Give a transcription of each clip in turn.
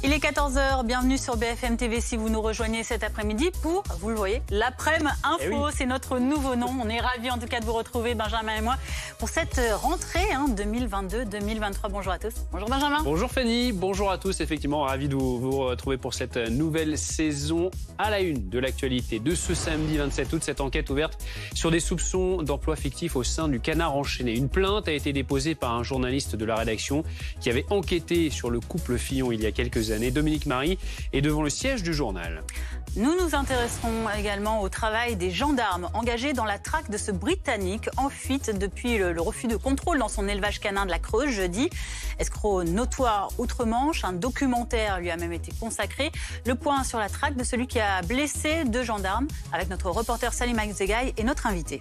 Il est 14 h, bienvenue sur BFM TV si vous nous rejoignez cet après-midi pour, vous le voyez, l'après-midi info. C'est notre nouveau nom. On est ravis en tout cas de vous retrouver, Benjamin et moi, pour cette rentrée 2022-2023. Bonjour à tous. Bonjour Benjamin. Bonjour Fanny, bonjour à tous. Effectivement, ravi de vous retrouver pour cette nouvelle saison à la une de l'actualité de ce samedi 27 août. Cette enquête ouverte sur des soupçons d'emploi fictif au sein du Canard enchaîné. Une plainte a été déposée par un journaliste de la rédaction qui avait enquêté sur le couple Fillon il y a quelques années. Dominique Marie est devant le siège du journal. Nous nous intéresserons également au travail des gendarmes engagés dans la traque de ce Britannique en fuite depuis le refus de contrôle dans son élevage canin de la Creuse jeudi. Escroc notoire outre-Manche, un documentaire lui a même été consacré. Le point sur la traque de celui qui a blessé 2 gendarmes avec notre reporter Salim Akzegaï et notre invité.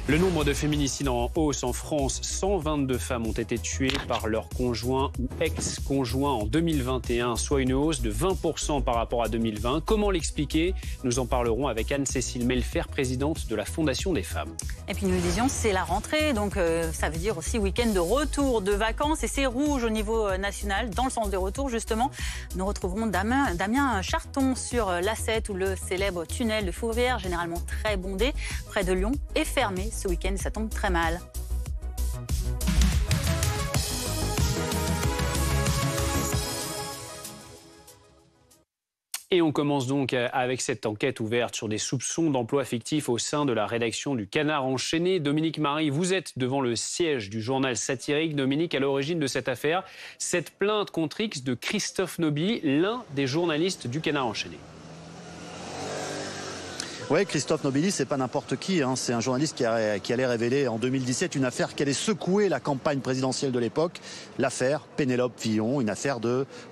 Le nombre de féminicides en hausse en France, 122 femmes ont été tuées par leur conjoint ou ex-conjoint en 2021, soit une hausse de 20% par rapport à 2020. Comment l'expliquer? Nous en parlerons avec Anne-Cécile Melfer, présidente de la Fondation des femmes. Et puis nous le disions, c'est la rentrée, donc ça veut dire aussi week-end de retour de vacances. Et c'est rouge au niveau national, dans le sens des retours justement. Nous retrouverons Damien Charton sur l'A7 où le célèbre tunnel de Fourvière, généralement très bondé, près de Lyon, est fermé ce week-end. Ça tombe très mal. Et on commence donc avec cette enquête ouverte sur des soupçons d'emploi fictif au sein de la rédaction du Canard enchaîné. Dominique Marie, vous êtes devant le siège du journal satirique. Dominique, à l'origine de cette affaire, cette plainte contre X de Christophe Nobili, l'un des journalistes du Canard enchaîné. Oui, Christophe Nobili, c'est pas n'importe qui. C'est un journaliste qui allait révéler en 2017 une affaire qui allait secouer la campagne présidentielle de l'époque. L'affaire Pénélope Fillon, une affaire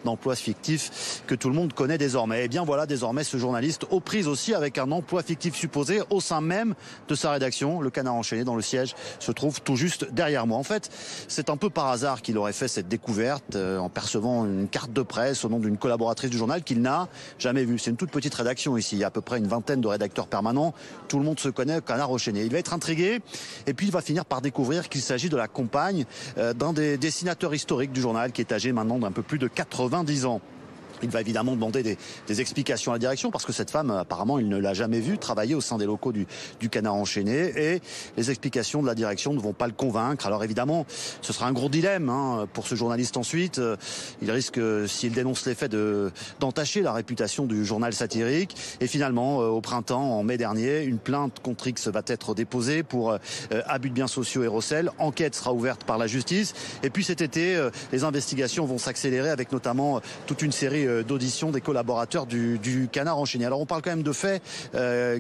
d'emploi fictif que tout le monde connaît désormais. Et bien voilà, désormais, ce journaliste aux prises aussi avec un emploi fictif supposé au sein même de sa rédaction. Le Canard enchaîné, dans le siège, se trouve tout juste derrière moi. En fait, c'est un peu par hasard qu'il aurait fait cette découverte en percevant une carte de presse au nom d'une collaboratrice du journal qu'il n'a jamais vue. C'est une toute petite rédaction ici. Il y a à peu près une vingtaine de rédacteurs permanent, tout le monde se connaît, Canard enchaîné. Il va être intrigué et puis il va finir par découvrir qu'il s'agit de la compagne d'un des dessinateurs historiques du journal qui est âgé maintenant d'un peu plus de 90 ans. Il va évidemment demander des explications à la direction parce que cette femme, apparemment, il ne l'a jamais vue travailler au sein des locaux du Canard enchaîné et les explications de la direction ne vont pas le convaincre. Alors évidemment, ce sera un gros dilemme pour ce journaliste ensuite. Il risque, s'il dénonce les faits, d'entacher la réputation du journal satirique. Et finalement, au printemps, en mai dernier, une plainte contre X va être déposée pour abus de biens sociaux et recel. Enquête sera ouverte par la justice. Et puis cet été, les investigations vont s'accélérer avec notamment toute une série d'auditions des collaborateurs du Canard enchaîné. Alors on parle quand même de faits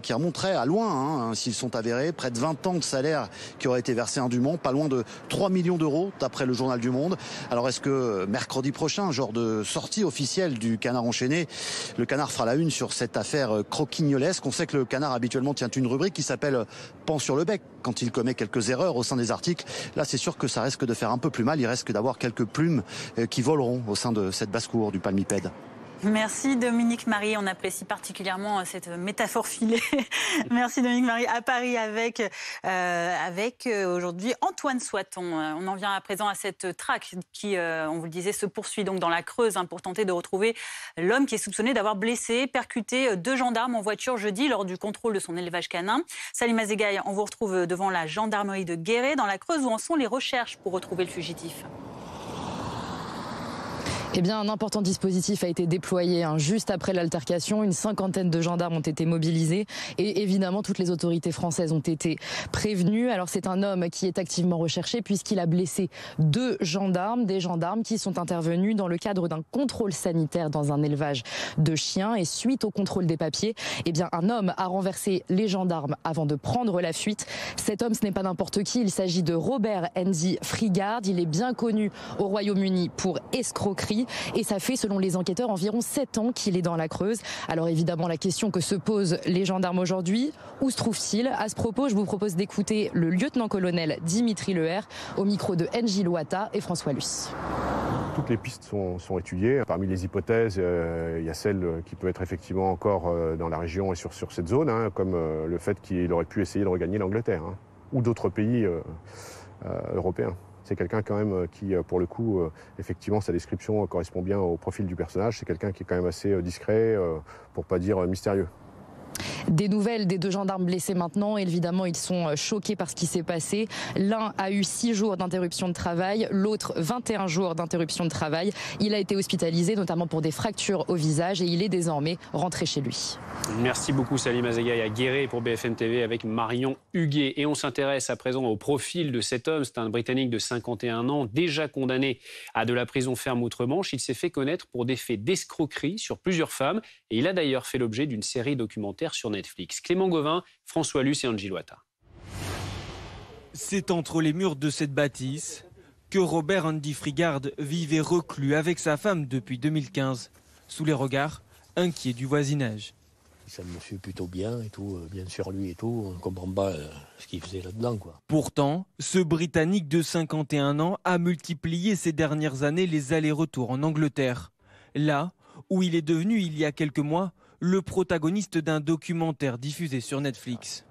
qui remonteraient à loin, s'ils sont avérés. Près de 20 ans de salaire qui aurait été versé à Dumont, pas loin de 3 millions d'euros d'après le journal du Monde. Alors est-ce que mercredi prochain, genre de sortie officielle du Canard enchaîné, le Canard fera la une sur cette affaire croquignolesque? On sait que le Canard habituellement tient une rubrique qui s'appelle Pan sur le bec quand il commet quelques erreurs au sein des articles. Là c'est sûr que ça risque de faire un peu plus mal. Il risque d'avoir quelques plumes qui voleront au sein de cette basse-cour du palmipède. Merci Dominique Marie, on apprécie particulièrement cette métaphore filée. Merci Dominique Marie. À Paris avec aujourd'hui Antoine Soiton. On en vient à présent à cette traque qui, on vous le disait, se poursuit donc dans la Creuse pour tenter de retrouver l'homme qui est soupçonné d'avoir blessé, percuté 2 gendarmes en voiture jeudi lors du contrôle de son élevage canin. Salim Akzegaï, on vous retrouve devant la gendarmerie de Guéret dans la Creuse. Où en sont les recherches pour retrouver le fugitif? Eh bien, un important dispositif a été déployé juste après l'altercation. Une 50aine de gendarmes ont été mobilisés et évidemment toutes les autorités françaises ont été prévenues. Alors c'est un homme qui est activement recherché puisqu'il a blessé 2 gendarmes, des gendarmes qui sont intervenus dans le cadre d'un contrôle sanitaire dans un élevage de chiens. Et suite au contrôle des papiers, eh bien un homme a renversé les gendarmes avant de prendre la fuite. Cet homme, ce n'est pas n'importe qui, il s'agit de Robert Andy Frigard. Il est bien connu au Royaume-Uni pour escroquerie. Et ça fait, selon les enquêteurs, environ 7 ans qu'il est dans la Creuse. Alors évidemment, la question que se posent les gendarmes aujourd'hui, où se trouve-t-il? À ce propos, je vous propose d'écouter le lieutenant-colonel Dimitri Leher au micro de Engie Loata et François Luce. Toutes les pistes sont étudiées. Parmi les hypothèses, il y a celle qui peut être effectivement encore dans la région et sur cette zone, comme le fait qu'il aurait pu essayer de regagner l'Angleterre ou d'autres pays européens. C'est quelqu'un quand même qui, pour le coup, effectivement, sa description correspond bien au profil du personnage. C'est quelqu'un qui est quand même assez discret, pour pas dire mystérieux. Des nouvelles des 2 gendarmes blessés maintenant. Évidemment, ils sont choqués par ce qui s'est passé. L'un a eu 6 jours d'interruption de travail, l'autre 21 jours d'interruption de travail. Il a été hospitalisé, notamment pour des fractures au visage, et il est désormais rentré chez lui. Merci beaucoup Salim Azagaï à Guéret pour BFM TV avec Marion Huguet. Et on s'intéresse à présent au profil de cet homme. C'est un Britannique de 51 ans, déjà condamné à de la prison ferme outre-Manche. Il s'est fait connaître pour des faits d'escroquerie sur plusieurs femmes. Et il a d'ailleurs fait l'objet d'une série documentaire sur Netflix. Clément Gauvin, François Luce et Angie Loata. C'est entre les murs de cette bâtisse que Robert Andy Frigard vivait reclus avec sa femme depuis 2015, sous les regards inquiets du voisinage. C'est un monsieur plutôt bien et tout, bien sur lui et tout, on ne comprend pas ce qu'il faisait là-dedans, quoi. Pourtant, ce Britannique de 51 ans a multiplié ces dernières années les allers-retours en Angleterre. Là où il est devenu, il y a quelques mois, le protagoniste d'un documentaire diffusé sur Netflix.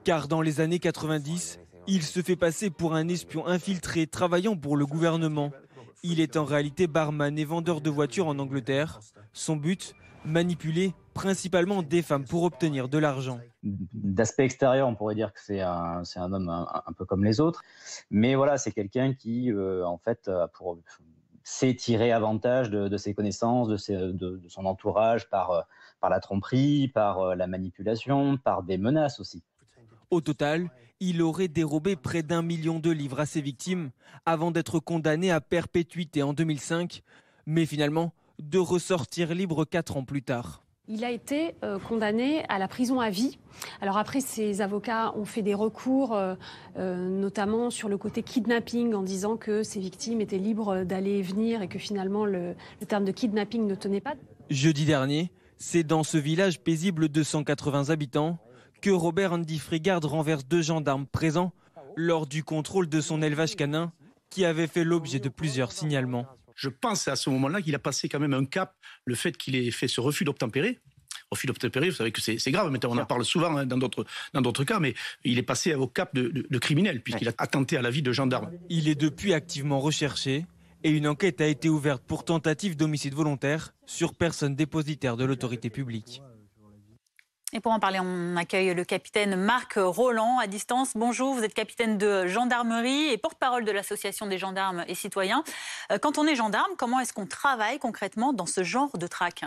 Car dans les années 90, il se fait passer pour un espion infiltré travaillant pour le gouvernement. Il est en réalité barman et vendeur de voitures en Angleterre. Son but, manipuler principalement des femmes pour obtenir de l'argent. D'aspect extérieur, on pourrait dire que c'est un homme un peu comme les autres. Mais voilà, c'est quelqu'un qui, en fait, sait tirer avantage de ses connaissances, de son entourage par la tromperie, par la manipulation, par des menaces aussi. Au total, il aurait dérobé près d'1 million de livres à ses victimes avant d'être condamné à perpétuité en 2005. Mais finalement, de ressortir libre 4 ans plus tard. Il a été condamné à la prison à vie. Alors après, ses avocats ont fait des recours, notamment sur le côté kidnapping, en disant que ses victimes étaient libres d'aller et venir et que finalement le terme de kidnapping ne tenait pas. Jeudi dernier, c'est dans ce village paisible de 180 habitants que Robert Andy Frigard renverse 2 gendarmes présents lors du contrôle de son élevage canin qui avait fait l'objet de plusieurs signalements. Je pense à ce moment-là qu'il a passé quand même un cap, le fait qu'il ait fait ce refus d'obtempérer. Refus d'obtempérer, vous savez que c'est grave, maintenant on en parle souvent hein, dans d'autres cas, mais il est passé au cap de criminel, puisqu'il a attenté à la vie de gendarme. Il est depuis activement recherché et une enquête a été ouverte pour tentative d'homicide volontaire sur personne dépositaire de l'autorité publique. Et pour en parler, on accueille le capitaine Marc Roland à distance. Bonjour, vous êtes capitaine de gendarmerie et porte-parole de l'association des gendarmes et citoyens. Quand on est gendarme, comment est-ce qu'on travaille concrètement dans ce genre de traque ?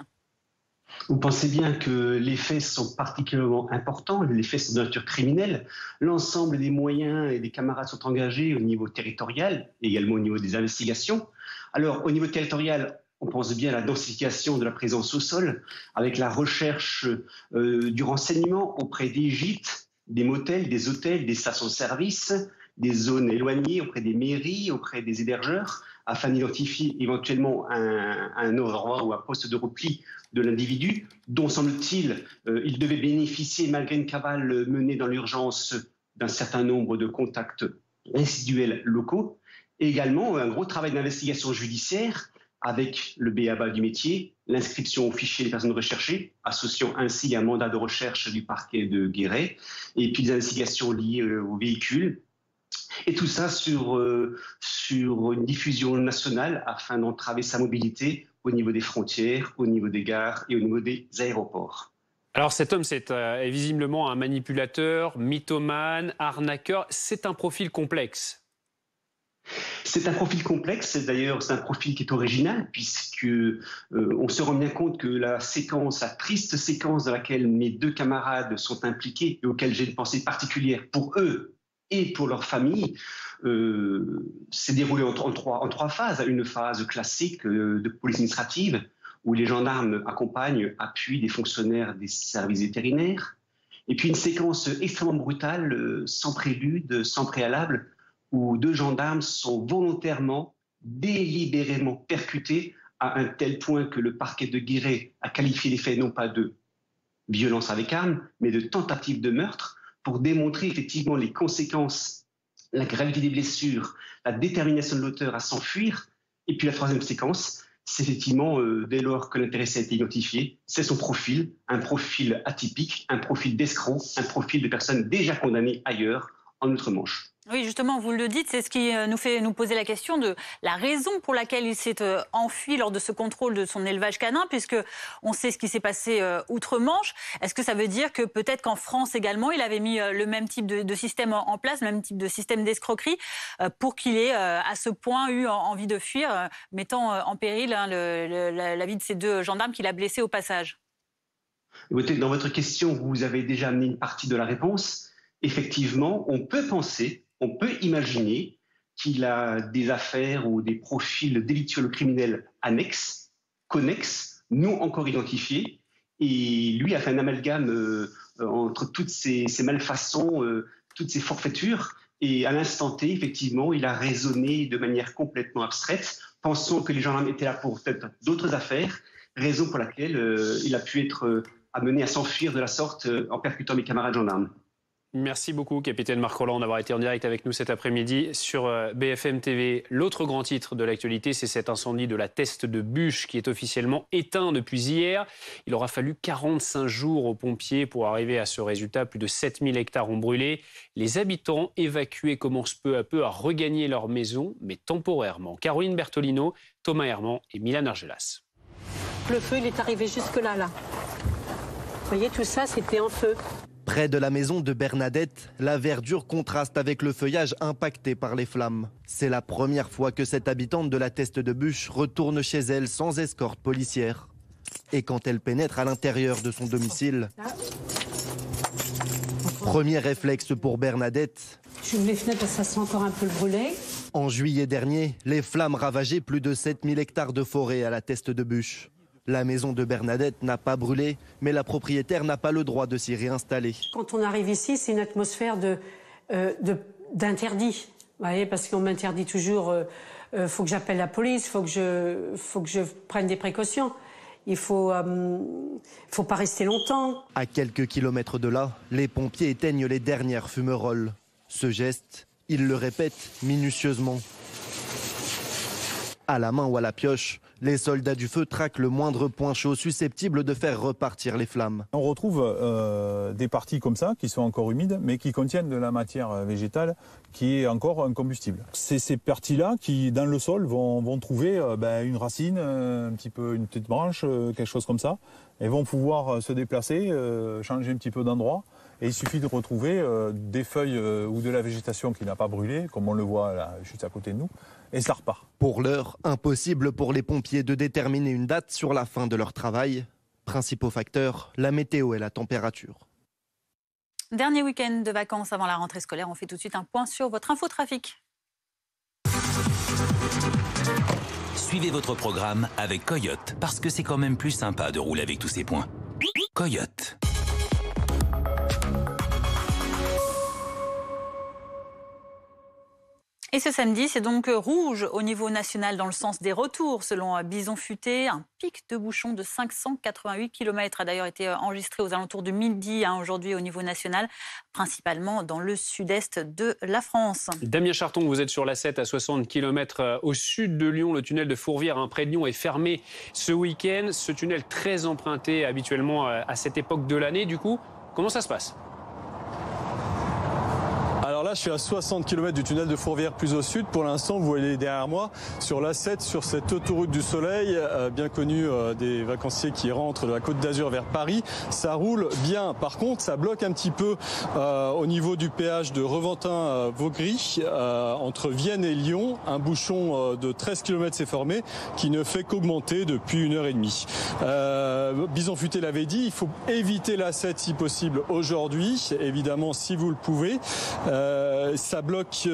Vous pensez bien que les faits sont particulièrement importants, les faits sont de nature criminelle. L'ensemble des moyens et des camarades sont engagés au niveau territorial, également au niveau des investigations. Alors, au niveau territorial, on pense bien à la densification de la présence au sol, avec la recherche du renseignement auprès des gîtes, des motels, des hôtels, des stations-service, des zones éloignées, auprès des mairies, auprès des hébergeurs, afin d'identifier éventuellement un endroit ou un poste de repli de l'individu, dont, semble-t-il, il devait bénéficier, malgré une cavale menée dans l'urgence, d'un certain nombre de contacts résiduels locaux. Et également, un gros travail d'investigation judiciaire, avec le b.a.-ba du métier, l'inscription au fichier des personnes recherchées, associant ainsi un mandat de recherche du parquet de Guéret, et puis des investigations liées aux véhicules. Et tout ça sur une diffusion nationale afin d'entraver sa mobilité au niveau des frontières, au niveau des gares et au niveau des aéroports. Alors cet homme, c'est visiblement un manipulateur, mythomane, arnaqueur. C'est un profil complexe. C'est un profil complexe, d'ailleurs c'est un profil qui est original puisque on se rend bien compte que la triste séquence dans laquelle mes 2 camarades sont impliqués et auxquels j'ai une pensée particulière pour eux et pour leur famille, s'est déroulée en trois phases. Une phase classique de police administrative où les gendarmes accompagnent, appuient des fonctionnaires des services vétérinaires, et puis une séquence extrêmement brutale, sans prélude, sans préalable, où 2 gendarmes sont volontairement, délibérément percutés à un tel point que le parquet de Guéret a qualifié les faits non pas de violence avec arme, mais de tentative de meurtre, pour démontrer effectivement les conséquences, la gravité des blessures, la détermination de l'auteur à s'enfuir. Et puis la 3e séquence, c'est effectivement, dès lors que l'intéressé a été identifié, c'est son profil, un profil atypique, un profil d'escroc, un profil de personne déjà condamnée ailleurs, en Outre-Manche. Oui, justement, vous le dites, c'est ce qui nous fait nous poser la question de la raison pour laquelle il s'est enfui lors de ce contrôle de son élevage canin, puisque on sait ce qui s'est passé outre-Manche. Est-ce que ça veut dire que peut-être qu'en France également, il avait mis le même type de système en place, le même type de système d'escroquerie, pour qu'il ait à ce point eu envie de fuir, mettant en péril la vie de ces 2 gendarmes qu'il a blessés au passage? Dans votre question, vous avez déjà amené une partie de la réponse. Effectivement, on peut penser, on peut imaginer qu'il a des affaires ou des profils délictueux criminels annexes, connexes, non encore identifiés. Et lui a fait un amalgame entre toutes ces malfaçons, toutes ces forfaitures. Et à l'instant T, effectivement, il a raisonné de manière complètement abstraite, pensant que les gendarmes étaient là pour peut-être d'autres affaires, raison pour laquelle il a pu être amené à s'enfuir de la sorte en percutant mes camarades gendarmes. Merci beaucoup, capitaine Marc Rolland, d'avoir été en direct avec nous cet après-midi sur BFM TV. L'autre grand titre de l'actualité, c'est cet incendie de la Teste de Buch qui est officiellement éteint depuis hier. Il aura fallu 45 jours aux pompiers pour arriver à ce résultat. Plus de 7000 hectares ont brûlé. Les habitants évacués commencent peu à peu à regagner leur maison, mais temporairement. Caroline Bertolino, Thomas Herman et Milan Argelas. Le feu, il est arrivé jusque-là, là. Vous voyez, tout ça, c'était en feu. Près de la maison de Bernadette, la verdure contraste avec le feuillage impacté par les flammes. C'est la première fois que cette habitante de la Teste de Buch retourne chez elle sans escorte policière. Et quand elle pénètre à l'intérieur de son domicile, premier réflexe pour Bernadette. J'ouvre les fenêtres parce que ça sent encore un peu le brûlé. En juillet dernier, les flammes ravageaient plus de 7000 hectares de forêt à la Teste de Buch. La maison de Bernadette n'a pas brûlé, mais la propriétaire n'a pas le droit de s'y réinstaller. Quand on arrive ici, c'est une atmosphère d'interdit. Vous voyez, parce qu'on m'interdit toujours, faut que j'appelle la police, faut que je prenne des précautions. Il faut pas rester longtemps. À quelques kilomètres de là, les pompiers éteignent les dernières fumerolles. Ce geste, ils le répètent minutieusement. À la main ou à la pioche, les soldats du feu traquent le moindre point chaud susceptible de faire repartir les flammes. On retrouve des parties comme ça qui sont encore humides mais qui contiennent de la matière végétale qui est encore un combustible. C'est ces parties-là qui, dans le sol, vont trouver une racine, un petit peu une petite branche, quelque chose comme ça, et vont pouvoir se déplacer, changer un petit peu d'endroit. Et il suffit de retrouver des feuilles ou de la végétation qui n'a pas brûlé, comme on le voit là, juste à côté de nous, et ça repart. Pour l'heure, impossible pour les pompiers de déterminer une date sur la fin de leur travail. Principaux facteurs, la météo et la température. Dernier week-end de vacances avant la rentrée scolaire, on fait tout de suite un point sur votre infotrafic. Suivez votre programme avec Coyote, parce que c'est quand même plus sympa de rouler avec tous ces points. Coyote. Et ce samedi, c'est donc rouge au niveau national dans le sens des retours. Selon Bison Futé, un pic de bouchons de 588 km a d'ailleurs été enregistré aux alentours de midi aujourd'hui au niveau national, principalement dans le sud-est de la France. Damien Charton, vous êtes sur l'A7 à 60 km au sud de Lyon. Le tunnel de Fourvière, près de Lyon, est fermé ce week-end. Ce tunnel très emprunté habituellement à cette époque de l'année. Du coup, comment ça se passe ? Alors là, je suis à 60 km du tunnel de Fourvière plus au sud. Pour l'instant, vous voyez derrière moi, sur l'A7, sur cette autoroute du Soleil, bien connue des vacanciers qui rentrent de la Côte d'Azur vers Paris. Ça roule bien. Par contre, ça bloque un petit peu au niveau du péage de Reventin-Vaugry, entre Vienne et Lyon. Un bouchon de 13 km s'est formé, qui ne fait qu'augmenter depuis 1h30. Bison Futé l'avait dit, il faut éviter l'A7 si possible aujourd'hui, évidemment si vous le pouvez. Ça bloque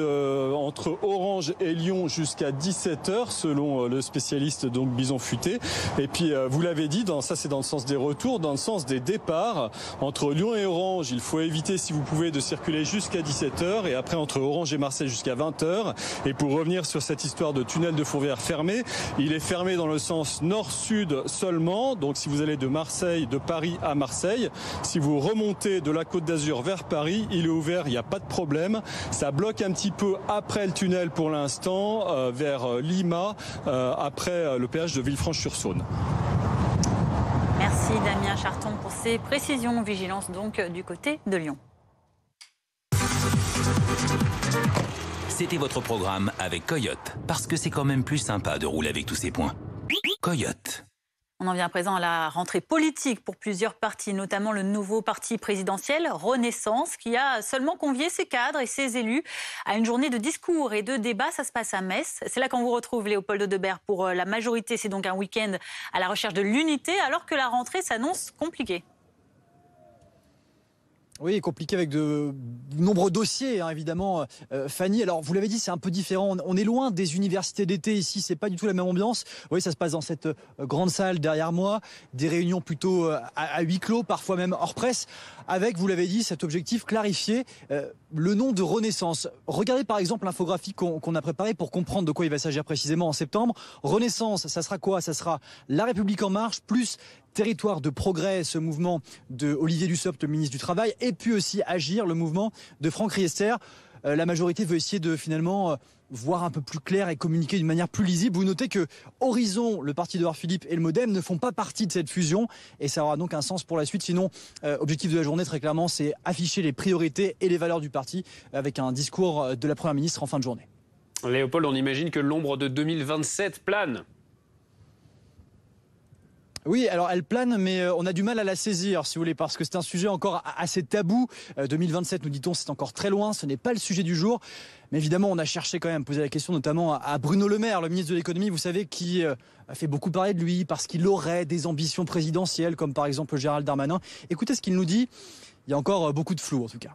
entre Orange et Lyon jusqu'à 17h selon le spécialiste donc Bison Futé. Et puis vous l'avez dit, ça c'est dans le sens des retours, dans le sens des départs. Entre Lyon et Orange, il faut éviter si vous pouvez de circuler jusqu'à 17h et après entre Orange et Marseille jusqu'à 20h. Et pour revenir sur cette histoire de tunnel de Fourvière fermé, il est fermé dans le sens nord-sud seulement. Donc si vous allez de Paris à Marseille, si vous remontez de la Côte d'Azur vers Paris, il est ouvert, il n'y a pas de problème. Ça bloque un petit peu après le tunnel pour l'instant, vers Lima, après le péage de Villefranche-sur-Saône. Merci Damien Charton pour ces précisions. Vigilance donc du côté de Lyon. C'était votre programme avec Coyote, parce que c'est quand même plus sympa de rouler avec tous ces points. Coyote. On en vient à présent à la rentrée politique pour plusieurs partis, notamment le nouveau parti présidentiel Renaissance, qui a seulement convié ses cadres et ses élus à une journée de discours et de débats. Ça se passe à Metz. C'est là qu'on vous retrouve, Léopold Audebert. Pour la majorité, c'est donc un week-end à la recherche de l'unité, alors que la rentrée s'annonce compliquée. Oui, compliqué avec de nombreux dossiers, hein, évidemment. Fanny, alors vous l'avez dit, c'est un peu différent. On est loin des universités d'été ici, c'est pas du tout la même ambiance. Oui, ça se passe dans cette grande salle derrière moi, des réunions plutôt à huis clos, parfois même hors presse, avec, vous l'avez dit, cet objectif clarifié, le nom de Renaissance. Regardez par exemple l'infographie qu'on a préparée pour comprendre de quoi il va s'agir précisément en septembre. Renaissance, ça sera quoi? Ça sera La République en marche, plus Territoire de progrès, ce mouvement de Olivier Dussopt, le ministre du Travail, et puis aussi Agir, le mouvement de Franck Riester. La majorité veut essayer de finalement voir un peu plus clair et communiquer d'une manière plus lisible. Vous notez que Horizon, le parti d'Édouard Philippe et le MoDem ne font pas partie de cette fusion et ça aura donc un sens pour la suite. Sinon, objectif de la journée très clairement, c'est afficher les priorités et les valeurs du parti avec un discours de la Première ministre en fin de journée. Léopold, on imagine que l'ombre de 2027 plane. Oui, alors elle plane, mais on a du mal à la saisir, si vous voulez, parce que c'est un sujet encore assez tabou. 2027, nous dit-on, c'est encore très loin, ce n'est pas le sujet du jour. Mais évidemment, on a cherché quand même à poser la question, notamment à Bruno Le Maire, le ministre de l'économie, vous savez, qui a fait beaucoup parler de lui, parce qu'il aurait des ambitions présidentielles, comme par exemple Gérald Darmanin. Écoutez ce qu'il nous dit, il y a encore beaucoup de flou en tout cas.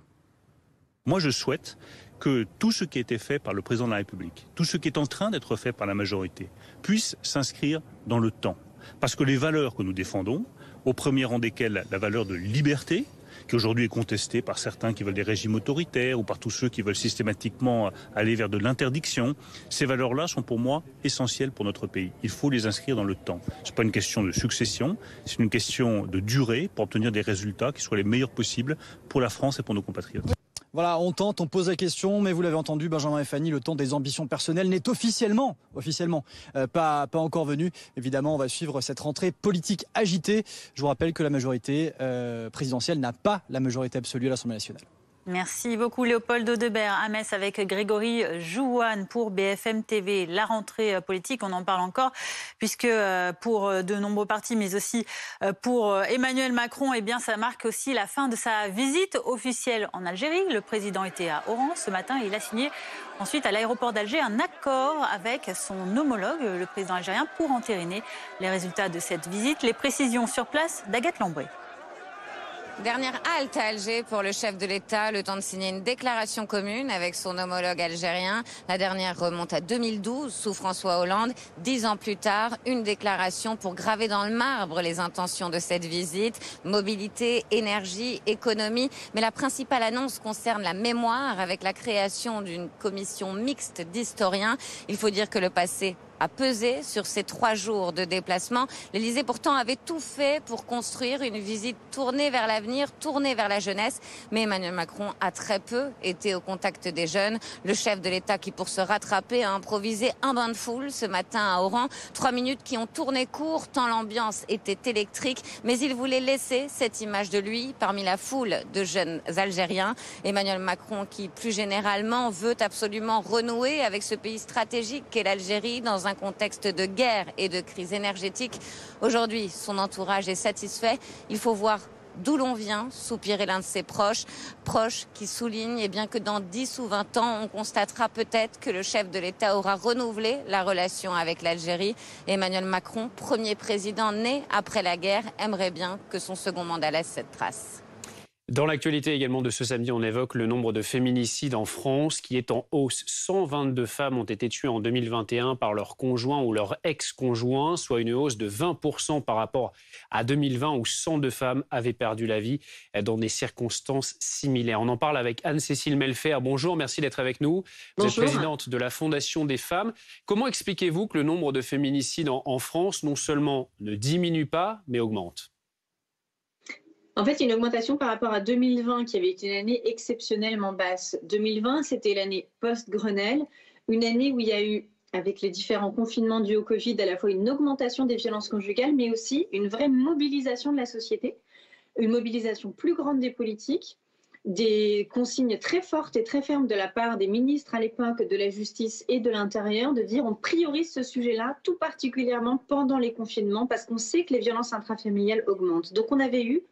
Moi, je souhaite que tout ce qui a été fait par le président de la République, tout ce qui est en train d'être fait par la majorité, puisse s'inscrire dans le temps. Parce que les valeurs que nous défendons, au premier rang desquelles la valeur de liberté, qui aujourd'hui est contestée par certains qui veulent des régimes autoritaires ou par tous ceux qui veulent systématiquement aller vers de l'interdiction, ces valeurs-là sont pour moi essentielles pour notre pays. Il faut les inscrire dans le temps. Ce n'est pas une question de succession, c'est une question de durée pour obtenir des résultats qui soient les meilleurs possibles pour la France et pour nos compatriotes. Voilà, on tente, on pose la question, mais vous l'avez entendu, Benjamin et Fanny, le temps des ambitions personnelles n'est officiellement pas encore venu. Évidemment, on va suivre cette rentrée politique agitée. Je vous rappelle que la majorité présidentielle n'a pas la majorité absolue à l'Assemblée nationale. Merci beaucoup Léopold Audebert à Metz avec Grégory Jouanne pour BFM TV. La rentrée politique, on en parle encore, puisque pour de nombreux partis, mais aussi pour Emmanuel Macron, eh bien, ça marque aussi la fin de sa visite officielle en Algérie. Le président était à Oran ce matin et il a signé ensuite à l'aéroport d'Alger un accord avec son homologue, le président algérien, pour entériner les résultats de cette visite. Les précisions sur place d'Agathe Lambré. Dernière halte à Alger pour le chef de l'État, le temps de signer une déclaration commune avec son homologue algérien. La dernière remonte à 2012 sous François Hollande. 10 ans plus tard, une déclaration pour graver dans le marbre les intentions de cette visite. Mobilité, énergie, économie. Mais la principale annonce concerne la mémoire avec la création d'une commission mixte d'historiens. Il faut dire que le passé a pesé sur ces 3 jours de déplacement. L'Élysée pourtant avait tout fait pour construire une visite tournée vers l'avenir, tournée vers la jeunesse. Mais Emmanuel Macron a très peu été au contact des jeunes. Le chef de l'État qui, pour se rattraper, a improvisé un bain de foule ce matin à Oran. 3 minutes qui ont tourné court tant l'ambiance était électrique. Mais il voulait laisser cette image de lui parmi la foule de jeunes Algériens. Emmanuel Macron qui, plus généralement, veut absolument renouer avec ce pays stratégique qu'est l'Algérie dans un contexte de guerre et de crise énergétique. Aujourd'hui, son entourage est satisfait. Il faut voir d'où l'on vient, soupirer l'un de ses proches qui souligne eh bien, que dans 10 ou 20 ans, on constatera peut-être que le chef de l'État aura renouvelé la relation avec l'Algérie. Emmanuel Macron, premier président né après la guerre, aimerait bien que son second mandat laisse cette trace. Dans l'actualité également de ce samedi, on évoque le nombre de féminicides en France qui est en hausse. 122 femmes ont été tuées en 2021 par leur conjoint ou leur ex-conjoint, soit une hausse de 20% par rapport à 2020 où 102 femmes avaient perdu la vie dans des circonstances similaires. On en parle avec Anne-Cécile Melfer. Bonjour, merci d'être avec nous. Vous êtes présidente de la Fondation des femmes. Comment expliquez-vous que le nombre de féminicides en France non seulement ne diminue pas, mais augmente ? En fait, il y a une augmentation par rapport à 2020 qui avait été une année exceptionnellement basse. 2020, c'était l'année post-Grenelle, une année où il y a eu, avec les différents confinements dus au Covid, à la fois une augmentation des violences conjugales, mais aussi une vraie mobilisation de la société, une mobilisation plus grande des politiques, des consignes très fortes et très fermes de la part des ministres à l'époque de la Justice et de l'Intérieur de dire on priorise ce sujet-là, tout particulièrement pendant les confinements, parce qu'on sait que les violences intrafamiliales augmentent. Donc on avait eu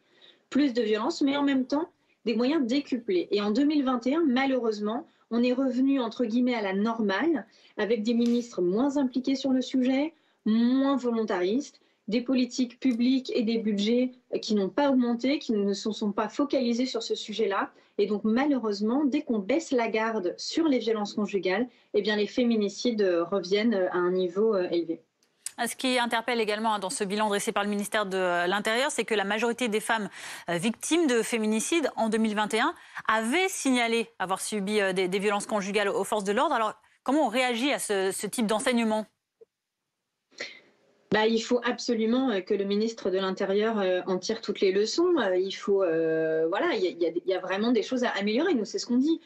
plus de violences, mais en même temps des moyens décuplés. Et en 2021, malheureusement, on est revenu entre guillemets à la normale, avec des ministres moins impliqués sur le sujet, moins volontaristes, des politiques publiques et des budgets qui n'ont pas augmenté, qui ne se sont pas focalisés sur ce sujet-là. Et donc malheureusement, dès qu'on baisse la garde sur les violences conjugales, eh bien, les féminicides reviennent à un niveau élevé. Ce qui interpelle également dans ce bilan dressé par le ministère de l'Intérieur, c'est que la majorité des femmes victimes de féminicides en 2021 avaient signalé avoir subi des violences conjugales aux forces de l'ordre. Alors, comment on réagit à ce type d'enseignement ? Il faut absolument que le ministre de l'Intérieur en tire toutes les leçons. Il y a vraiment des choses à améliorer. Nous, c'est ce qu'on dit.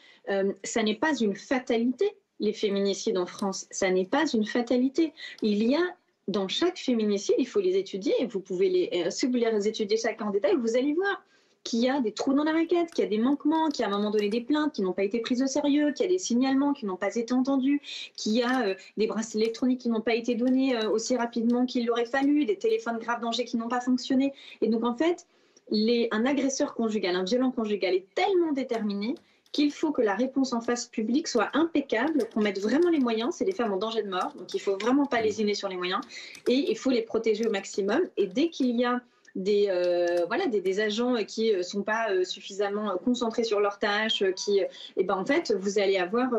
Ça n'est pas une fatalité, les féminicides en France. Ça n'est pas une fatalité. Il y a dans chaque féminicide, il faut les étudier. Vous pouvez si vous les étudier chacun en détail, vous allez voir qu'il y a des trous dans la raquette, qu'il y a des manquements, qu'il y a à un moment donné des plaintes qui n'ont pas été prises au sérieux, qu'il y a des signalements qui n'ont pas été entendus, qu'il y a des bracelets électroniques qui n'ont pas été donnés aussi rapidement qu'il aurait fallu, des téléphones grave danger qui n'ont pas fonctionné. Et donc en fait, un agresseur conjugal, un violent conjugal est tellement déterminé qu'il faut que la réponse en face publique soit impeccable, qu'on mette vraiment les moyens. C'est des femmes en danger de mort, donc il ne faut vraiment pas lésiner sur les moyens. Et il faut les protéger au maximum. Et dès qu'il y a des agents qui ne sont pas suffisamment concentrés sur leurs tâches, en fait, vous allez avoir